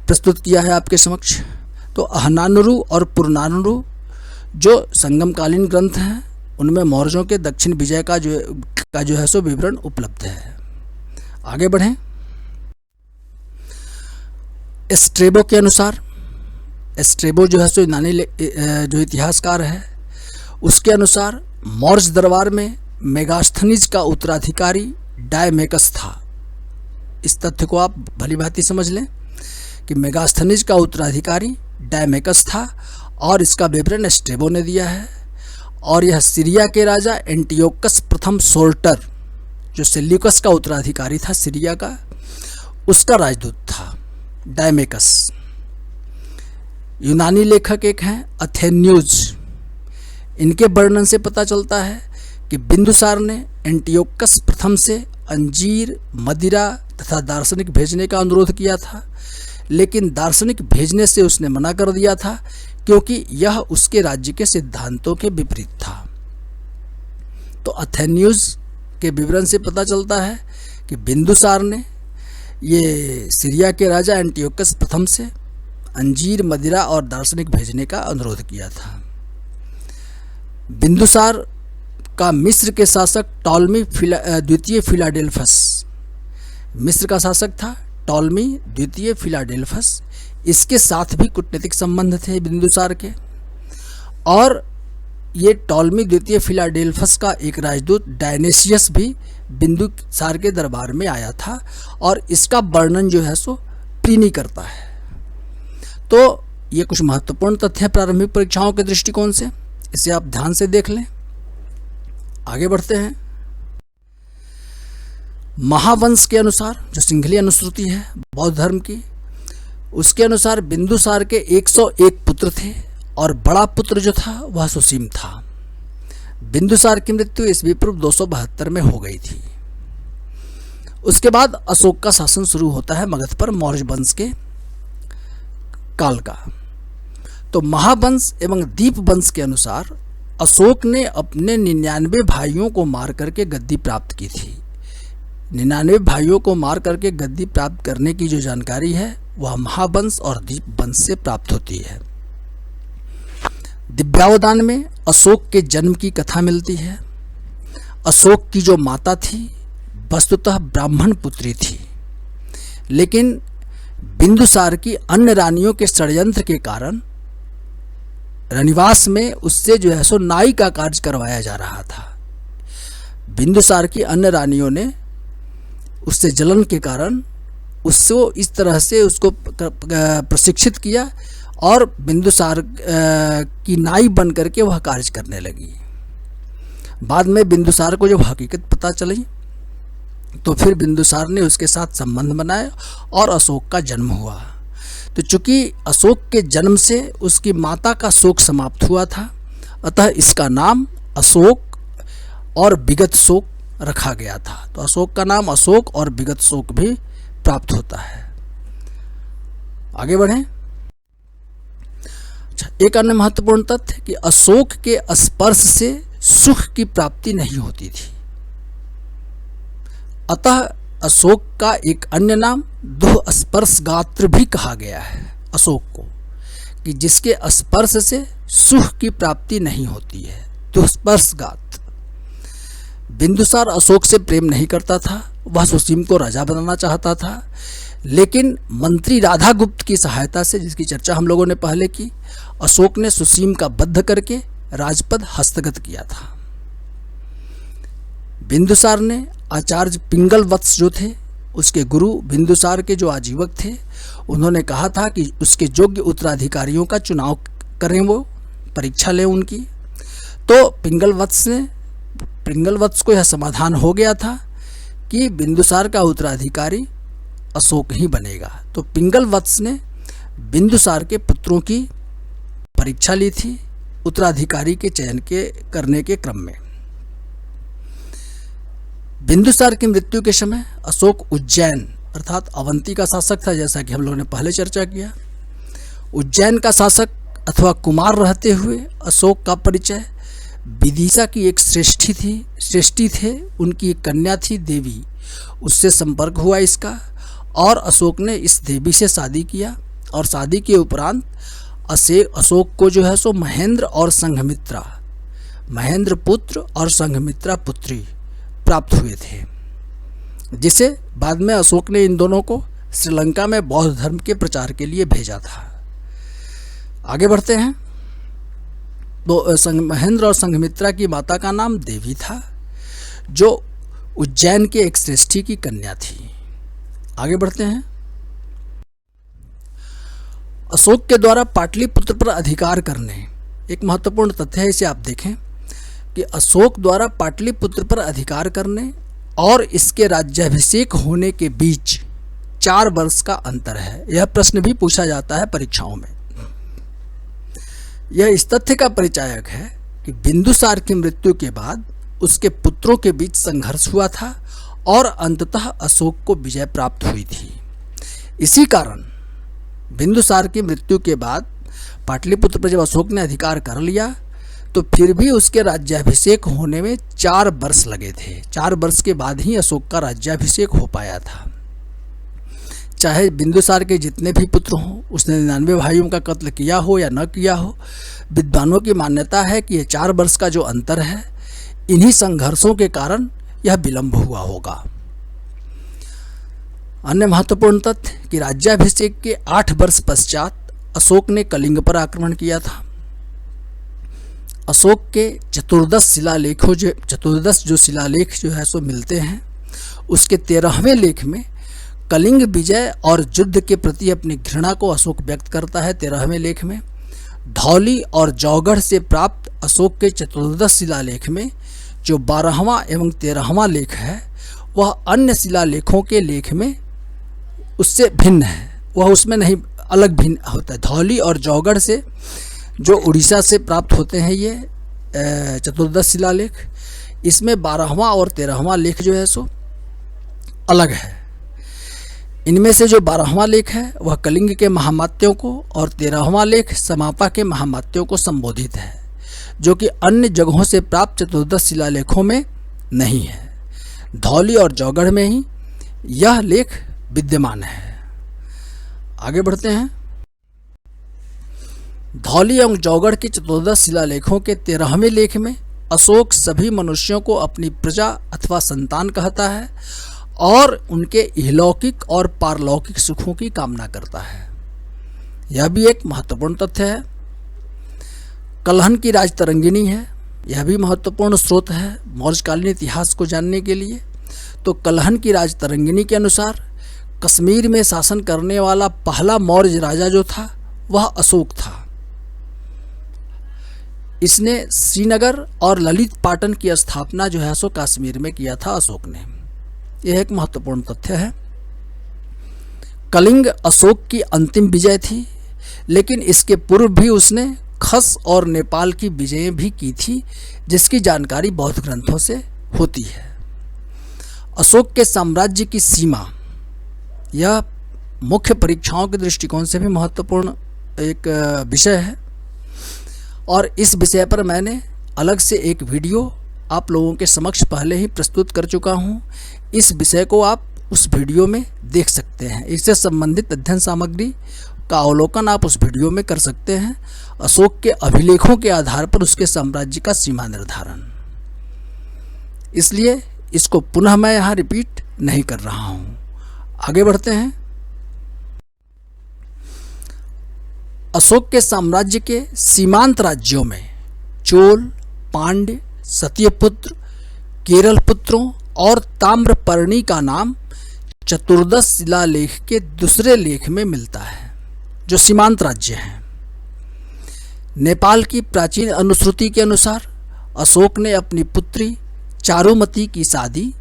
प्रस्तुत किया है आपके समक्ष। तो अहनानुरु और पुरनानुरु जो संगमकालीन ग्रंथ हैं, उनमें मौर्यों के दक्षिण विजय का जो है सो विवरण उपलब्ध है। आगे बढ़ें। स्ट्रेबो के अनुसार, स्ट्रेबो जो है सो यूनानी जो इतिहासकार है, उसके अनुसार मौर्य दरबार में मेगास्थनीज का उत्तराधिकारी डायमेकस था। इस तथ्य को आप भली भांति समझ लें कि मेगास्थनीज का उत्तराधिकारी डायमेकस था और इसका विवरण स्ट्रेबो ने दिया है। और यह सीरिया के राजा एंटियोकस प्रथम सोल्टर, जो सेल्यूकस का उत्तराधिकारी था सीरिया का, उसका राजदूत था डायमेकस। यूनानी लेखक एक हैं अथेन्यूज। इनके वर्णन से पता चलता है कि बिंदुसार ने एंटियोकस प्रथम से अंजीर, मदिरा तथा दार्शनिक भेजने का अनुरोध किया था, लेकिन दार्शनिक भेजने से उसने मना कर दिया था क्योंकि यह उसके राज्य के सिद्धांतों के विपरीत था। तो अथेन्यूज के विवरण से पता चलता है कि बिंदुसार ने ये सीरिया के राजा एंटियोकस प्रथम से अंजीर, मदिरा और दार्शनिक भेजने का अनुरोध किया था। बिंदुसार का मिस्र के शासक टॉलमी द्वितीय फिलाडेल्फस, मिस्र का शासक था टॉलमी द्वितीय फिलाडेल्फस, इसके साथ भी कूटनीतिक संबंध थे बिंदुसार के। और ये टॉलमी द्वितीय फिलाडेल्फस का एक राजदूत डायनेशियस भी बिंदुसार के दरबार में आया था और इसका वर्णन जो है सो प्लिनी करता है। तो ये कुछ महत्वपूर्ण तथ्य हैं प्रारंभिक परीक्षाओं के दृष्टिकोण से, इसे आप ध्यान से देख लें। आगे बढ़ते हैं। महावंश के अनुसार, जो सिंघली अनुश्रुति है बौद्ध धर्म की, उसके अनुसार बिंदुसार के 101 पुत्र थे और बड़ा पुत्र जो था वह सुसीम था। बिंदुसार की मृत्यु ईस्वी पूर्व 272 में हो गई थी। उसके बाद अशोक का शासन शुरू होता है मगध पर मौर्य वंश के काल का। तो महावंश एवं दीप वंश के अनुसार अशोक ने अपने 99 भाइयों को मार करके गद्दी प्राप्त की थी। 99 भाइयों को मार करके गद्दी प्राप्त करने की जो जानकारी है वह महावंश और दीप वंश से प्राप्त होती है। दिव्यावदान में अशोक के जन्म की कथा मिलती है। अशोक की जो माता थी वस्तुतः ब्राह्मण पुत्री थी, लेकिन बिंदुसार की अन्य रानियों के षड्यंत्र के कारण रनिवास में उससे जो है सो नाई का कार्य करवाया जा रहा था। बिंदुसार की अन्य रानियों ने उससे जलन के कारण उसको इस तरह से उसको प्रशिक्षित किया और बिंदुसार की नाई बन करके वह कार्य करने लगी। बाद में बिंदुसार को जब हकीकत पता चली तो फिर बिंदुसार ने उसके साथ संबंध बनाए और अशोक का जन्म हुआ। तो चूंकि अशोक के जन्म से उसकी माता का शोक समाप्त हुआ था, अतः इसका नाम अशोक और विगत शोक रखा गया था। तो अशोक का नाम अशोक और विगत शोक भी प्राप्त होता है। आगे बढ़ें। अच्छा, एक अन्य महत्वपूर्ण तथ्य कि अशोक के स्पर्श से सुख की प्राप्ति नहीं होती थी, अतः अशोक का एक अन्य नाम दुःस्पर्श गात्र भी कहा गया है अशोक को, कि जिसके स्पर्श से सुख की प्राप्ति नहीं होती है, दुःस्पर्श गात्र। बिंदुसार अशोक से प्रेम नहीं करता था, वह सुसीम को राजा बनाना चाहता था, लेकिन मंत्री राधागुप्त की सहायता से, जिसकी चर्चा हम लोगों ने पहले की, अशोक ने सुसीम का वध करके राजपद हस्तगत किया था। बिंदुसार ने आचार्य पिंगल वत्स जो थे, उसके गुरु बिंदुसार के जो आजीवक थे, उन्होंने कहा था कि उसके योग्य उत्तराधिकारियों का चुनाव करें, वो परीक्षा लें उनकी। तो पिंगल वत्स को यह समाधान हो गया था कि बिंदुसार का उत्तराधिकारी अशोक ही बनेगा। तो पिंगल वत्स ने बिंदुसार के पुत्रों की परीक्षा ली थी उत्तराधिकारी के चयन करने के क्रम में। बिंदुसार की मृत्यु के समय अशोक उज्जैन अर्थात अवंती का शासक था, जैसा कि हम लोगों ने पहले चर्चा किया। उज्जैन का शासक अथवा कुमार रहते हुए अशोक का परिचय विदिशा की एक श्रेष्ठी थे, उनकी एक कन्या थी देवी, उससे संपर्क हुआ इसका, और अशोक ने इस देवी से शादी किया। और शादी के उपरांत अशोक को जो है सो महेंद्र और संघमित्रा, महेंद्र पुत्र और संघमित्रा पुत्री प्राप्त हुए थे, जिसे बाद में अशोक ने इन दोनों को श्रीलंका में बौद्ध धर्म के प्रचार के लिए भेजा था। आगे बढ़ते हैं। तो महेंद्र और संघमित्रा की माता का नाम देवी था, जो उज्जैन के एक श्रेष्ठी की कन्या थी। आगे बढ़ते हैं। अशोक के द्वारा पाटलिपुत्र पर अधिकार करने, एक महत्वपूर्ण तथ्य है, इसे आप देखें कि अशोक द्वारा पाटलिपुत्र पर अधिकार करने और इसके राज्याभिषेक होने के बीच 4 वर्ष का अंतर है। यह प्रश्न भी पूछा जाता है परीक्षाओं में। यह इस तथ्य का परिचायक है कि बिंदुसार की मृत्यु के बाद उसके पुत्रों के बीच संघर्ष हुआ था और अंततः अशोक को विजय प्राप्त हुई थी। इसी कारण बिंदुसार की मृत्यु के बाद पाटलिपुत्र पर जब अशोक ने अधिकार कर लिया, तो फिर भी उसके राज्याभिषेक होने में 4 वर्ष लगे थे। 4 वर्ष के बाद ही अशोक का राज्याभिषेक हो पाया था। चाहे बिंदुसार के जितने भी पुत्र हों, उसने 99 भाइयों का कत्ल किया हो या न किया हो, विद्वानों की मान्यता है कि यह 4 वर्ष का जो अंतर है, इन्हीं संघर्षों के कारण यह विलंब हुआ होगा। अन्य महत्वपूर्ण तथ्य कि राज्याभिषेक के 8 वर्ष पश्चात अशोक ने कलिंग पर आक्रमण किया था। अशोक के 14 जो शिलालेख जो है सो मिलते हैं, उसके 13वें लेख में कलिंग विजय और युद्ध के प्रति अपनी घृणा को अशोक व्यक्त करता है। 13वें लेख में धौली और जौगढ़ से प्राप्त अशोक के 14 शिलालेख में जो 12वां एवं 13वां लेख है, वह अन्य शिलालेखों के लेख में उससे भिन्न है, वह उसमें नहीं अलग भिन्न होता है। धौली और जौगढ़ से जो उड़ीसा से प्राप्त होते हैं ये 14 शिलालेख, इसमें 12वां और 13वां लेख जो है सो अलग है। इनमें से जो 12वां लेख है वह कलिंग के महामात्यों को और 13वां लेख समापा के महामात्यों को संबोधित है, जो कि अन्य जगहों से प्राप्त 14 शिलालेखों में नहीं है। धौली और जौगढ़ में ही यह लेख विद्यमान है। आगे बढ़ते हैं। धौली एवं जौगढ़ के 14 शिलालेखों के 13वें लेख में अशोक सभी मनुष्यों को अपनी प्रजा अथवा संतान कहता है और उनके इहलौकिक और पारलौकिक सुखों की कामना करता है। यह भी एक महत्वपूर्ण तथ्य है। कलहन की राजतरंगिणी है, यह भी महत्वपूर्ण स्रोत है मौर्यकालीन इतिहास को जानने के लिए। तो कलहन की राजतरंगिणी के अनुसार कश्मीर में शासन करने वाला पहला मौर्य राजा जो था वह अशोक था। इसने श्रीनगर और ललित पाटन की स्थापना जो है सो कश्मीर में किया था अशोक ने। यह एक महत्वपूर्ण तथ्य है। कलिंग अशोक की अंतिम विजय थी, लेकिन इसके पूर्व भी उसने खस और नेपाल की विजयें भी की थी, जिसकी जानकारी बौद्ध ग्रंथों से होती है। अशोक के साम्राज्य की सीमा यह मुख्य परीक्षाओं के दृष्टिकोण से भी महत्वपूर्ण एक विषय है, और इस विषय पर मैंने अलग से एक वीडियो आप लोगों के समक्ष पहले ही प्रस्तुत कर चुका हूं। इस विषय को आप उस वीडियो में देख सकते हैं। इससे संबंधित अध्ययन सामग्री का अवलोकन आप उस वीडियो में कर सकते हैं। अशोक के अभिलेखों के आधार पर उसके साम्राज्य का सीमा निर्धारण, इसलिए इसको पुनः मैं यहाँ रिपीट नहीं कर रहा हूँ। आगे बढ़ते हैं। अशोक के साम्राज्य के सीमांत राज्यों में चोल, पांड्य, सत्यपुत्र, केरल पुत्रों और ताम्रपर्णी का नाम चतुर्दश शिलालेख के दूसरे लेख में मिलता है, जो सीमांत राज्य हैं। नेपाल की प्राचीन अनुश्रुति के अनुसार अशोक ने अपनी पुत्री चारुमती की शादी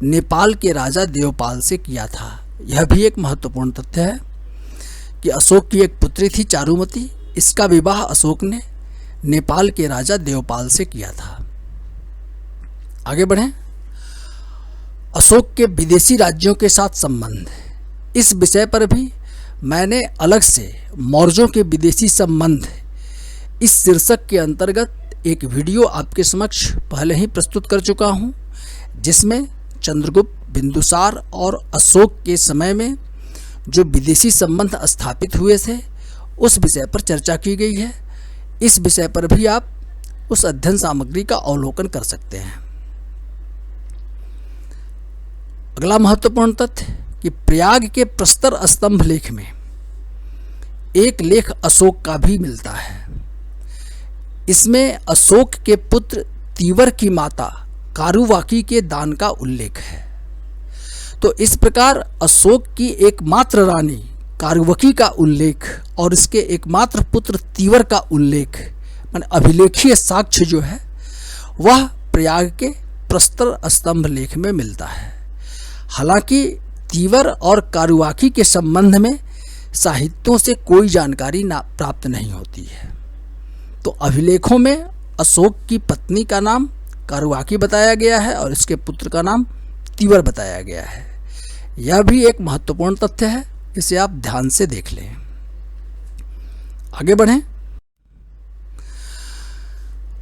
नेपाल के राजा देवपाल से किया था। यह भी एक महत्वपूर्ण तथ्य है कि अशोक की एक पुत्री थी चारुमती। इसका विवाह अशोक ने नेपाल के राजा देवपाल से किया था। आगे बढ़ें। अशोक के विदेशी राज्यों के साथ संबंध, इस विषय पर भी मैंने अलग से मौर्यों के विदेशी संबंध इस शीर्षक के अंतर्गत एक वीडियो आपके समक्ष पहले ही प्रस्तुत कर चुका हूं, जिसमें चंद्रगुप्त, बिंदुसार और अशोक के समय में जो विदेशी संबंध स्थापित हुए थे उस विषय पर चर्चा की गई है। इस विषय पर भी आप उस अध्ययन सामग्री का अवलोकन कर सकते हैं। अगला महत्वपूर्ण तथ्य कि प्रयाग के प्रस्तर स्तंभ लेख में एक लेख अशोक का भी मिलता है। इसमें अशोक के पुत्र तीवर की माता कारुवाकी के दान का उल्लेख है। तो इस प्रकार अशोक की एकमात्र रानी कारुवकी का उल्लेख और इसके एकमात्र पुत्र तीवर का उल्लेख, माने अभिलेखीय साक्ष्य जो है वह प्रयाग के प्रस्तर स्तंभ लेख में मिलता है। हालांकि तीवर और कारुवाकी के संबंध में साहित्यों से कोई जानकारी प्राप्त नहीं होती है। तो अभिलेखों में अशोक की पत्नी का नाम कारुवाकी बताया गया है और इसके पुत्र का नाम तीवर बताया गया है। यह भी एक महत्वपूर्ण तथ्य है, इसे आप ध्यान से देख लें। आगे बढ़ें।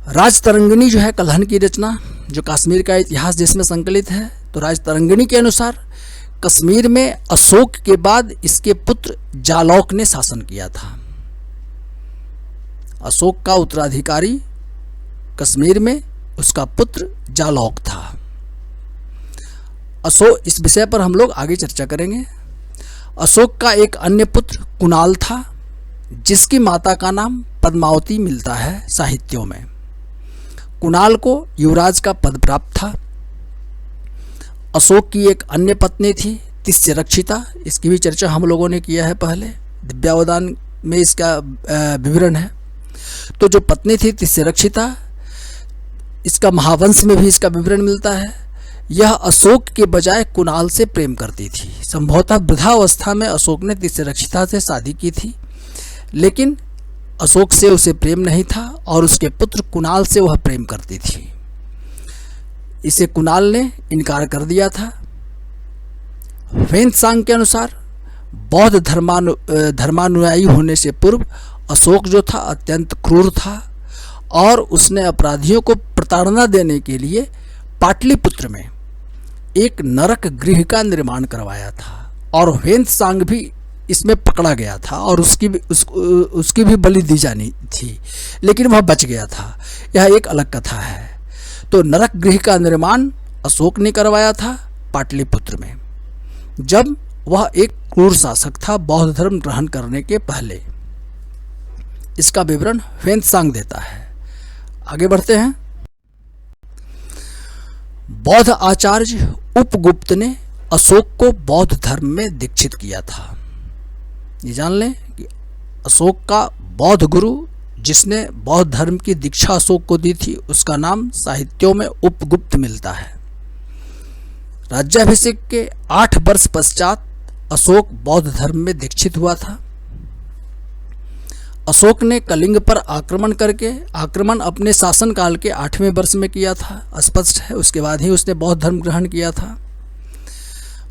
राजतरंगिणी जो है कलहन की रचना, जो कश्मीर का इतिहास जिसमें संकलित है। तो राजतरंगिणी के अनुसार कश्मीर में अशोक के बाद इसके पुत्र जालौक ने शासन किया था। अशोक का उत्तराधिकारी कश्मीर में उसका पुत्र जालौक था। अशोक, इस विषय पर हम लोग आगे चर्चा करेंगे। अशोक का एक अन्य पुत्र कुणाल था, जिसकी माता का नाम पद्मावती मिलता है साहित्यों में। कुणाल को युवराज का पद प्राप्त था। अशोक की एक अन्य पत्नी थी तिस्यरक्षिता, इसकी भी चर्चा हम लोगों ने किया है पहले, दिव्यावदान में इसका विवरण है। तो जो पत्नी थी तिस्यरक्षिता, इसका महावंश में भी इसका विवरण मिलता है। यह अशोक के बजाय कुणाल से प्रेम करती थी। संभवतः वृद्धावस्था में अशोक ने तिस्यरक्षिता से शादी की थी, लेकिन अशोक से उसे प्रेम नहीं था और उसके पुत्र कुणाल से वह प्रेम करती थी। इसे कुणाल ने इनकार कर दिया था। ह्वेनत्सांग के अनुसार बौद्ध धर्मानुयायी होने से पूर्व अशोक जो था अत्यंत क्रूर था और उसने अपराधियों को प्रताड़ना देने के लिए पाटलिपुत्र में एक नरक गृह का निर्माण करवाया था और ह्वेनत्सांग भी इसमें पकड़ा गया था और उसकी भी बलि दी जानी थी, लेकिन वह बच गया था। यह एक अलग कथा है। तो नरक गृह का निर्माण अशोक ने करवाया था पाटलिपुत्र में, जब वह एक क्रूर शासक था बौद्ध धर्म ग्रहण करने के पहले। इसका विवरण ह्वेनत्सांग देता है। आगे बढ़ते हैं। बौद्ध आचार्य उपगुप्त ने अशोक को बौद्ध धर्म में दीक्षित किया था। ये जान लें कि अशोक का बौद्ध गुरु जिसने बौद्ध धर्म की दीक्षा अशोक को दी थी, उसका नाम साहित्यों में उपगुप्त मिलता है। राज्याभिषेक के 8 वर्ष पश्चात अशोक बौद्ध धर्म में दीक्षित हुआ था। अशोक ने कलिंग पर आक्रमण अपने शासनकाल के 8वें वर्ष में किया था, स्पष्ट है। उसके बाद ही उसने बौद्ध धर्म ग्रहण किया था।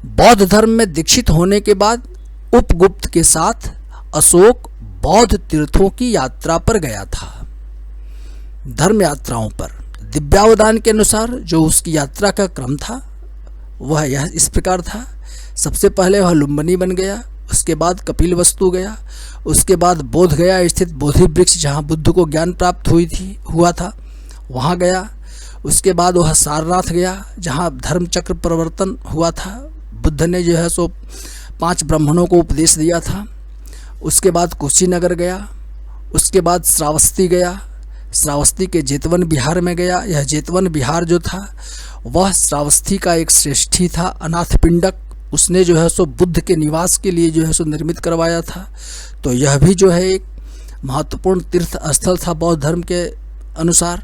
बौद्ध धर्म में दीक्षित होने के बाद उपगुप्त के साथ अशोक बौद्ध तीर्थों की यात्रा पर गया था। धर्म यात्राओं पर दिव्यावदान के अनुसार जो उसकी यात्रा का क्रम था वह यह इस प्रकार था। सबसे पहले वह लुम्बिनी बन गया, उसके बाद कपिलवस्तु गया, उसके बाद बोध गया स्थित बोधि वृक्ष जहाँ बुद्ध को ज्ञान प्राप्त हुआ था वहाँ गया। उसके बाद वह सारनाथ गया जहाँ धर्मचक्र परिवर्तन हुआ था। बुद्ध ने जो है सो 5 ब्राह्मणों को उपदेश दिया था। उसके बाद कुशीनगर गया, उसके बाद श्रावस्ती गया, श्रावस्ती के जेतवन बिहार में गया। यह जेतवन बिहार जो था वह श्रावस्ती का एक श्रेष्ठी था, अनाथ पिंडक। उसने जो है सो बुद्ध के निवास के लिए जो है सो निर्मित करवाया था। तो यह भी जो है एक महत्वपूर्ण तीर्थ स्थल था बौद्ध धर्म के अनुसार।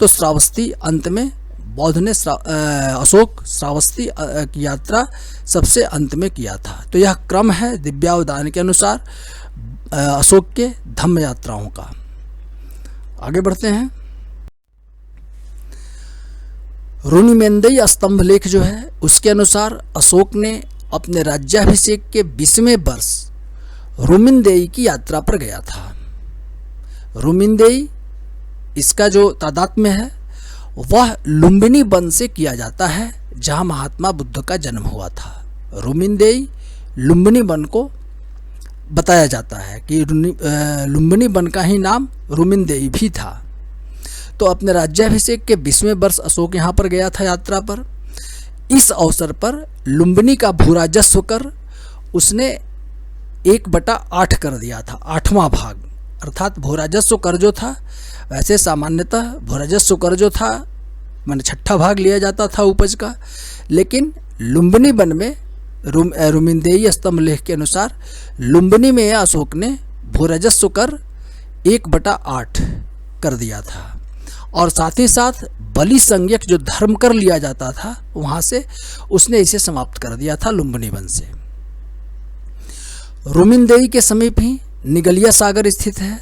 तो श्रावस्ती अंत में बौद्ध ने अशोक श्रावस्ती की यात्रा सबसे अंत में किया था। तो यह क्रम है दिव्यावदान के अनुसार अशोक के धम्म यात्राओं का। आगे बढ़ते हैं। रुनिमेंदई स्तंभ लेख जो है उसके अनुसार अशोक ने अपने राज्याभिषेक के 20वें वर्ष रुमिनदेई की यात्रा पर गया था। रुमिनदेई इसका जो तादात्म्य है वह लुम्बिनी वन से किया जाता है जहां महात्मा बुद्ध का जन्म हुआ था। रुमिनदेई लुम्बिनी वन को बताया जाता है कि लुम्बिनी वन का ही नाम रुमिनदेई भी था। तो अपने राज्याभिषेक के 20वें वर्ष अशोक यहाँ पर गया था यात्रा पर। इस अवसर पर लुम्बिनी का भूराजस्व कर उसने 1/8 कर दिया था, 8वां भाग। अर्थात भूराजस्व कर जो था, वैसे सामान्यतः भूराजस्व कर जो था मैंने 6ठा भाग लिया जाता था उपज का, लेकिन लुम्बिनी वन में रुमिनदेई स्तंभ लेख के अनुसार लुम्बिनी में अशोक ने भूराजस्व कर 1/8 कर दिया था। और साथ ही साथ बलि संज्ञक जो धर्म कर लिया जाता था वहाँ से उसने इसे समाप्त कर दिया था लुम्बिनी वन से। रुमिनदेई के समीप ही निगलिया सागर स्थित है।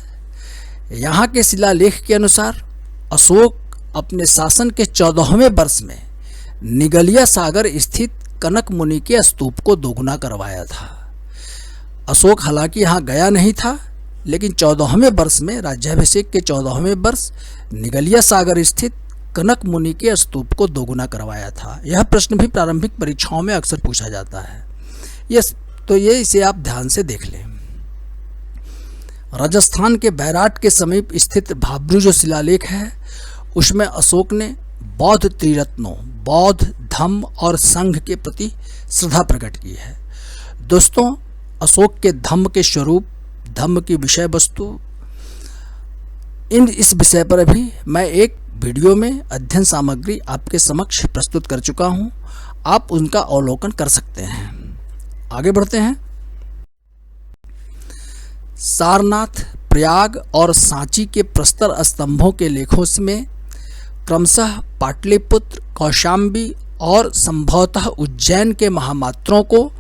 यहाँ के शिलालेख के अनुसार अशोक अपने शासन के 14वें वर्ष में निगलिया सागर स्थित कनक मुनि के स्तूप को दोगुना करवाया था। अशोक हालांकि यहाँ गया नहीं था, लेकिन 14वें वर्ष में राज्याभिषेक के 14वें वर्ष निगलिया सागर स्थित कनक मुनि के स्तूप को दोगुना करवाया था। यह प्रश्न भी प्रारंभिक परीक्षाओं में अक्सर पूछा जाता है। ये इसे आप ध्यान से देख लें। राजस्थान के बैराट के समीप स्थित भाब्रू जो शिलालेख है उसमें अशोक ने बौद्ध त्रिरत्नों बौद्ध, धम्म और संघ के प्रति श्रद्धा प्रकट की है। दोस्तों, अशोक के धम्म के स्वरूप, धम्म की विषय वस्तु, इस विषय पर भी मैं एक वीडियो में अध्ययन सामग्री आपके समक्ष प्रस्तुत कर चुका हूं। आप उनका अवलोकन कर सकते हैं। आगे बढ़ते हैं। सारनाथ, प्रयाग और सांची के प्रस्तर स्तंभों के लेखों में क्रमशः पाटलिपुत्र, कौशाम्बी और संभवतः उज्जैन के महामात्रों को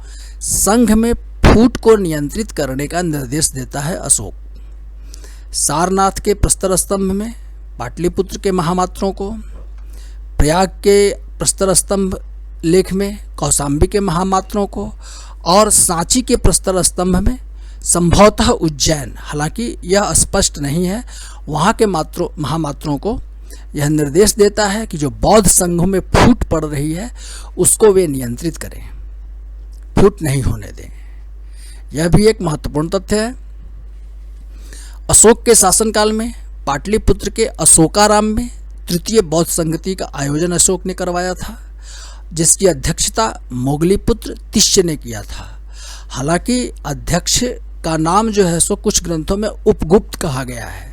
संघ में फूट को नियंत्रित करने का निर्देश देता है अशोक। सारनाथ के प्रस्तर स्तंभ में पाटलिपुत्र के महामात्रों को, प्रयाग के प्रस्तर स्तंभ लेख में कौशाम्बी के महामात्रों को और सांची के प्रस्तर स्तंभ में संभवतः उज्जैन, हालांकि यह स्पष्ट नहीं है, वहाँ के महामात्रों को यह निर्देश देता है कि जो बौद्ध संघों में फूट पड़ रही है उसको वे नियंत्रित करें, फूट नहीं होने दें। यह भी एक महत्वपूर्ण तथ्य है। अशोक के शासनकाल में पाटलिपुत्र के अशोकाराम में तृतीय बौद्ध संगति का आयोजन अशोक ने करवाया था, जिसकी अध्यक्षता मोगलीपुत्र तिष्य ने किया था। हालांकि अध्यक्ष का नाम जो है सो कुछ ग्रंथों में उपगुप्त कहा गया है।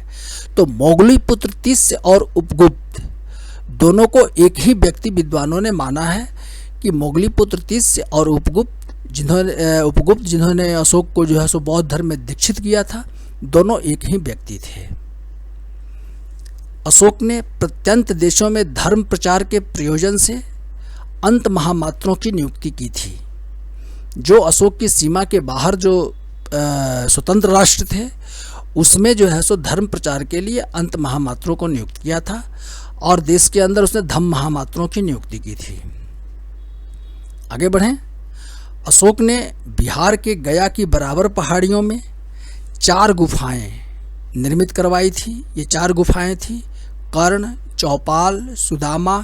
तो मोगलीपुत्र तिष्य और उपगुप्त दोनों को एक ही व्यक्ति विद्वानों ने माना है कि मोगलीपुत्र तीस्य और उपगुप्त जिन्होंने अशोक को जो है सो बौद्ध धर्म में दीक्षित किया था, दोनों एक ही व्यक्ति थे। अशोक ने प्रत्यंत देशों में धर्म प्रचार के प्रयोजन से अंत महामात्रों की नियुक्ति की थी। जो अशोक की सीमा के बाहर जो स्वतंत्र राष्ट्र थे, उसमें जो है सो धर्म प्रचार के लिए अंत महामात्रों को नियुक्त किया था और देश के अंदर उसने धम्म महामात्रों की नियुक्ति की थी। आगे बढ़ें। अशोक ने बिहार के गया की बराबर पहाड़ियों में 4 गुफाएं निर्मित करवाई थी। ये 4 गुफाएं थी कर्ण, चौपाल, सुदामा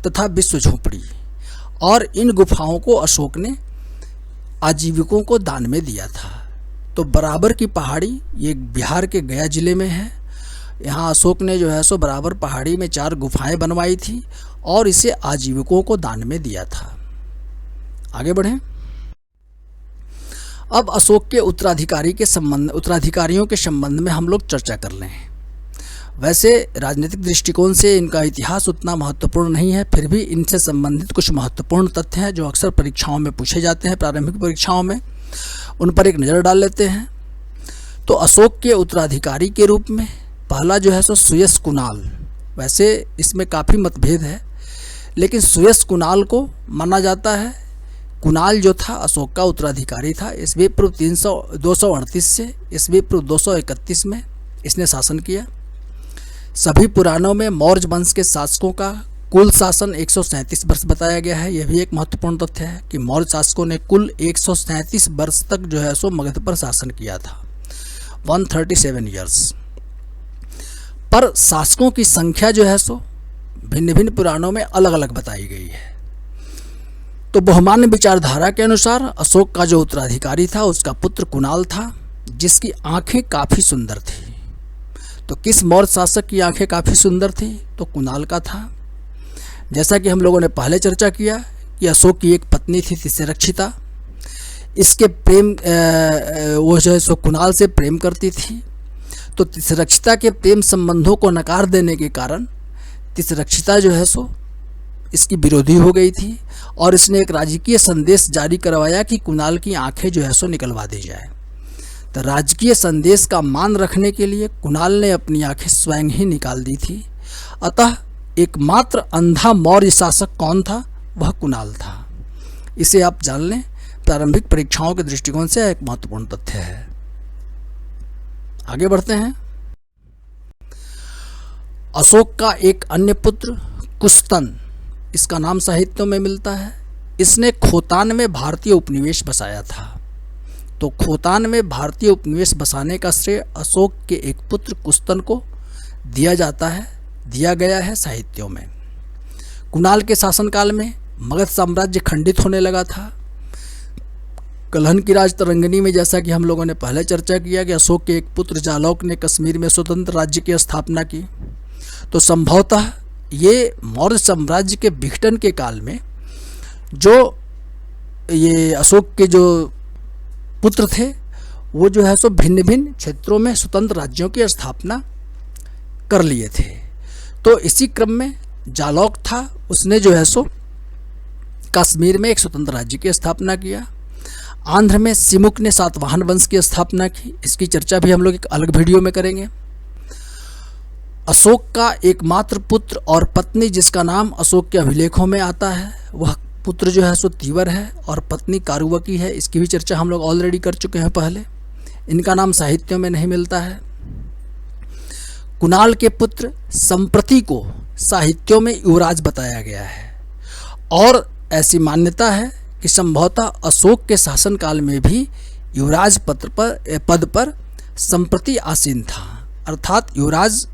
तथा विश्व झोपड़ी, और इन गुफाओं को अशोक ने आजीविकों को दान में दिया था। तो बराबर की पहाड़ी ये बिहार के गया जिले में है। यहाँ अशोक ने जो है सो बराबर पहाड़ी में 4 गुफाएं बनवाई थी और इसे आजीविकों को दान में दिया था। आगे बढ़ें। अब अशोक के उत्तराधिकारियों के संबंध में हम लोग चर्चा कर लें। वैसे राजनीतिक दृष्टिकोण से इनका इतिहास उतना महत्वपूर्ण नहीं है, फिर भी इनसे संबंधित कुछ महत्वपूर्ण तथ्य हैं जो अक्सर परीक्षाओं में पूछे जाते हैं, प्रारंभिक परीक्षाओं में, उन पर एक नज़र डाल लेते हैं। तो अशोक के उत्तराधिकारी के रूप में पहला जो है सो सुयश कुणाल, वैसे इसमें काफ़ी मतभेद है, लेकिन सुयश कुणाल को माना जाता है। कुणाल जो था अशोक का उत्तराधिकारी था। ईस्वी पूर्व 238 से ईस्वी पूर्व 231 में इसने शासन किया। सभी पुराणों में मौर्य वंश के शासकों का कुल शासन 137 वर्ष बताया गया है। यह भी एक महत्वपूर्ण तथ्य है कि मौर्य शासकों ने कुल 137 वर्ष तक जो है सो मगध पर शासन किया था, 137 ईयर्स। पर शासकों की संख्या जो है सो भिन्न भिन्न पुराणों में अलग अलग बताई गई है। तो बहुमान्य विचारधारा के अनुसार अशोक का जो उत्तराधिकारी था उसका पुत्र कुणाल था, जिसकी आंखें काफ़ी सुंदर थी। तो किस मौर्य शासक की आंखें काफ़ी सुंदर थी? तो कुणाल का था। जैसा कि हम लोगों ने पहले चर्चा किया कि अशोक की एक पत्नी थी तिस्रक्षिता। इसके प्रेम वो जो है सो कुणाल से प्रेम करती थी। तो तिस्रक्षिता के प्रेम संबंधों को नकार देने के कारण तिस्रक्षिता जो है सो इसकी विरोधी हो गई थी और इसने एक राजकीय संदेश जारी करवाया कि कुणाल की आंखें जो है सो निकलवा दी जाए। तो राजकीय संदेश का मान रखने के लिए कुणाल ने अपनी आंखें स्वयं ही निकाल दी थी। अतः एकमात्र अंधा मौर्य शासक कौन था? वह कुणाल था। इसे आप जान लें, प्रारंभिक परीक्षाओं के दृष्टिकोण से एक महत्वपूर्ण तथ्य है। आगे बढ़ते हैं। अशोक का एक अन्य पुत्र कुस्तन, इसका नाम साहित्यों में मिलता है। इसने खोतान में भारतीय उपनिवेश बसाया था। तो खोतान में भारतीय उपनिवेश बसाने का श्रेय अशोक के एक पुत्र कुस्तन को दिया गया है साहित्यों में। कुणाल के शासनकाल में मगध साम्राज्य खंडित होने लगा था। कलहन की राज तरंगिणी में जैसा कि हम लोगों ने पहले चर्चा किया कि अशोक के एक पुत्र जालौक ने कश्मीर में स्वतंत्र राज्य की स्थापना की। तो संभवतः ये मौर्य साम्राज्य के विघटन के काल में जो ये अशोक के जो पुत्र थे वो जो है सो भिन्न भिन्न क्षेत्रों में स्वतंत्र राज्यों की स्थापना कर लिए थे। तो इसी क्रम में जालौक था, उसने जो है सो कश्मीर में एक स्वतंत्र राज्य की स्थापना किया। आंध्र में सिमुक ने सातवाहन वंश की स्थापना की। इसकी चर्चा भी हम लोग एक अलग वीडियो में करेंगे। अशोक का एकमात्र पुत्र और पत्नी जिसका नाम अशोक के अभिलेखों में आता है, वह पुत्र जो है सो तीवर है और पत्नी कारुवकी है। इसकी भी चर्चा हम लोग ऑलरेडी कर चुके हैं पहले। इनका नाम साहित्यों में नहीं मिलता है। कुणाल के पुत्र संप्रति को साहित्यों में युवराज बताया गया है और ऐसी मान्यता है कि संभवतः अशोक के शासनकाल में भी युवराज पद पर संप्रति आसीन था। अर्थात युवराज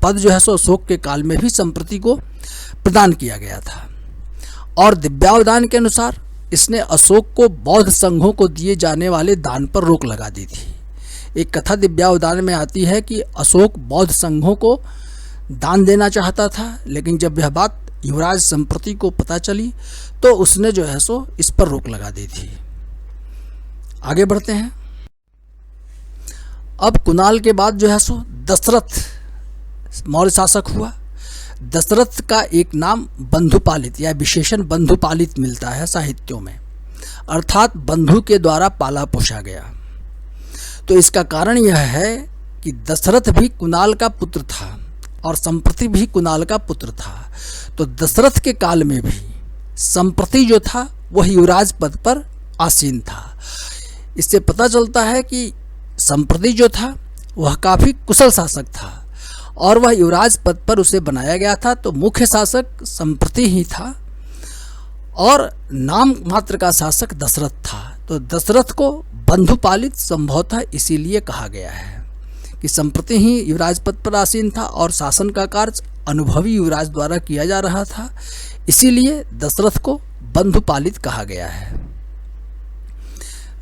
पद जो है सो अशोक के काल में भी संप्रति को प्रदान किया गया था। और दिव्यावदान के अनुसार इसने अशोक को बौद्ध संघों को दिए जाने वाले दान पर रोक लगा दी थी। एक कथा दिव्यावदान में आती है कि अशोक बौद्ध संघों को दान देना चाहता था, लेकिन जब यह बात युवराज संप्रति को पता चली तो उसने जो है सो इस पर रोक लगा दी थी। आगे बढ़ते हैं। अब कुणाल के बाद जो है सो दशरथ मौर्य शासक हुआ। दशरथ का एक नाम बंधुपालित या विशेषण बंधुपालित मिलता है साहित्यों में, अर्थात बंधु के द्वारा पाला पोषा गया। तो इसका कारण यह है कि दशरथ भी कुणाल का पुत्र था और संप्रति भी कुणाल का पुत्र था। तो दशरथ के काल में भी संप्रति जो था वह युवराज पद पर आसीन था। इससे पता चलता है कि संप्रति जो था वह काफ़ी कुशल शासक था और वह युवराज पद पर उसे बनाया गया था। तो मुख्य शासक संप्रति ही था और नाम मात्र का शासक दशरथ था। तो दशरथ को बंधुपालित संभवतः इसीलिए कहा गया है कि संप्रति ही युवराज पद पर आसीन था और शासन का कार्य अनुभवी युवराज द्वारा किया जा रहा था, इसीलिए दशरथ को बंधुपालित कहा गया है।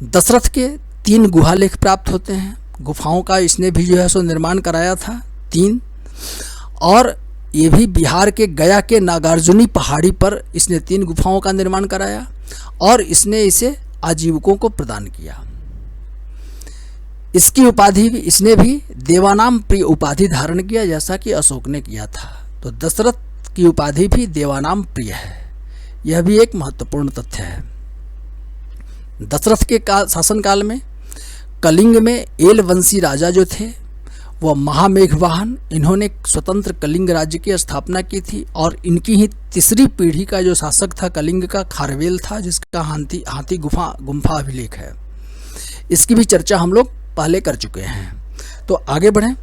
दशरथ के 3 गुहालेख प्राप्त होते हैं। गुफाओं का इसने भी जो है सो निर्माण कराया था 3, और ये भी बिहार के गया के नागार्जुनी पहाड़ी पर इसने 3 गुफाओं का निर्माण कराया और इसने इसे आजीविकों को प्रदान किया। इसकी उपाधि भी इसने भी देवानाम प्रिय उपाधि धारण किया, जैसा कि अशोक ने किया था। तो दशरथ की उपाधि भी देवानाम प्रिय है, यह भी एक महत्वपूर्ण तथ्य है। दशरथ के शासनकाल में कलिंग में एलवंशी राजा जो थे वह महामेघवाहन, इन्होंने स्वतंत्र कलिंग राज्य की स्थापना की थी और इनकी ही 3री पीढ़ी का जो शासक था कलिंग का खारवेल था, जिसका हाथी गुम्फा अभिलेख है। इसकी भी चर्चा हम लोग पहले कर चुके हैं। तो आगे बढ़ें।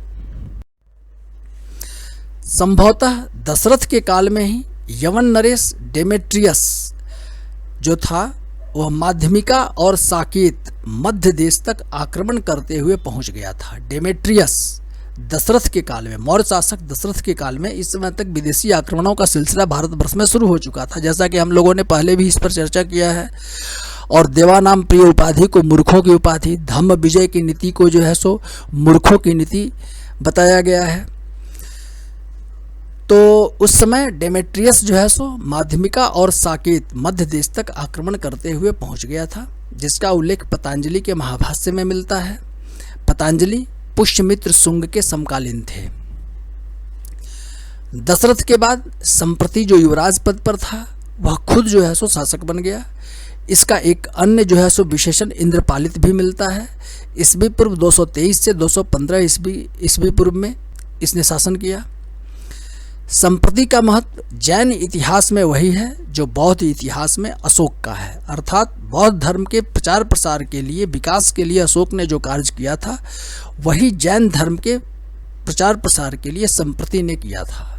संभवतः दशरथ के काल में ही यवन नरेश डेमेट्रियस जो था वह माध्यमिका और साकेत मध्य देश तक आक्रमण करते हुए पहुंच गया था। डेमेट्रियस दशरथ के काल में, मौर्य शासक दशरथ के काल में इस समय तक विदेशी आक्रमणों का सिलसिला भारतवर्ष में शुरू हो चुका था, जैसा कि हम लोगों ने पहले भी इस पर चर्चा किया है। और देवानाम प्रिय उपाधि को मूर्खों की उपाधि, धम्म विजय की नीति को जो है सो मूर्खों की नीति बताया गया है। तो उस समय डेमेट्रियस जो है सो माध्यमिका और साकेत मध्य देश तक आक्रमण करते हुए पहुंच गया था, जिसका उल्लेख पतंजलि के महाभाष्य में मिलता है। पतंजलि पुष्यमित्र शुंग के समकालीन थे। दशरथ के बाद संप्रति जो युवराज पद पर था वह खुद जो है सो शासक बन गया। इसका एक अन्य जो है सो विशेषण इंद्रपालित भी मिलता है। ईस्वी पूर्व 223 से 215 ईस्वी पूर्व में इसने शासन किया। संप्रति का महत्व जैन इतिहास में वही है जो बौद्ध इतिहास में अशोक का है, अर्थात बौद्ध धर्म के प्रचार प्रसार के लिए, विकास के लिए अशोक ने जो कार्य किया था वही जैन धर्म के प्रचार प्रसार के लिए संप्रति ने किया था।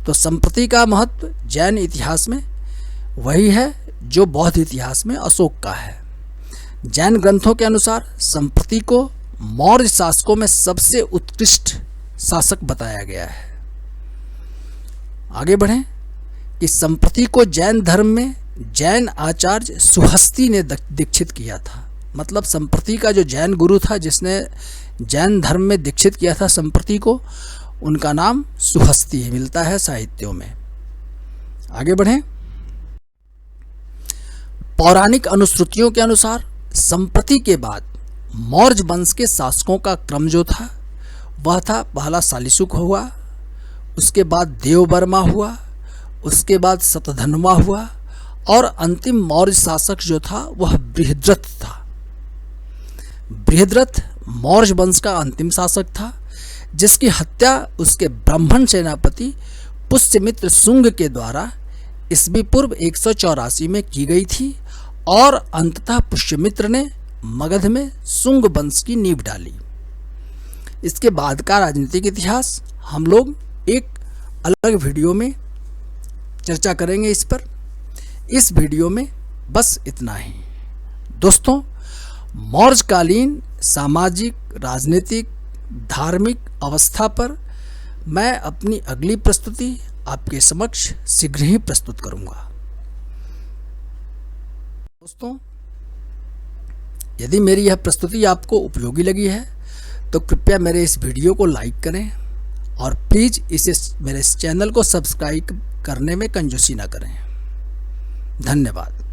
तो संप्रति का महत्व जैन इतिहास में वही है जो बौद्ध इतिहास में अशोक का है। जैन ग्रंथों के अनुसार संप्रति को मौर्य शासकों में सबसे उत्कृष्ट शासक बताया गया है। आगे बढ़ें कि संप्रति को जैन धर्म में जैन आचार्य सुहस्ती ने दीक्षित किया था। मतलब संप्रति का जो जैन गुरु था जिसने जैन धर्म में दीक्षित किया था संप्रति को, उनका नाम सुहस्ती मिलता है साहित्यों में। आगे बढ़ें। पौराणिक अनुश्रुतियों के अनुसार संप्रति के बाद मौर्य वंश के शासकों का क्रम जो था वह था, पहला शालिशुक हुआ, उसके बाद देववर्मा हुआ, उसके बाद शतधन्वा हुआ और अंतिम मौर्य शासक जो था वह बृहद्रथ था। बृहद्रथ मौर्य वंश का अंतिम शासक था, जिसकी हत्या उसके ब्राह्मण सेनापति पुष्यमित्र शुंग के द्वारा ईस्वी पूर्व 184 में की गई थी और अंततः पुष्यमित्र ने मगध में शुंग वंश की नींव डाली। इसके बाद का राजनीतिक इतिहास हम लोग एक अलग वीडियो में चर्चा करेंगे इस पर। इस वीडियो में बस इतना ही। दोस्तों, मौर्यकालीन सामाजिक, राजनीतिक, धार्मिक अवस्था पर मैं अपनी अगली प्रस्तुति आपके समक्ष शीघ्र ही प्रस्तुत करूंगा। दोस्तों, यदि मेरी यह प्रस्तुति आपको उपयोगी लगी है तो कृपया मेरे इस वीडियो को लाइक करें और प्लीज़ मेरे इस चैनल को सब्सक्राइब करने में कंजूसी ना करें। धन्यवाद।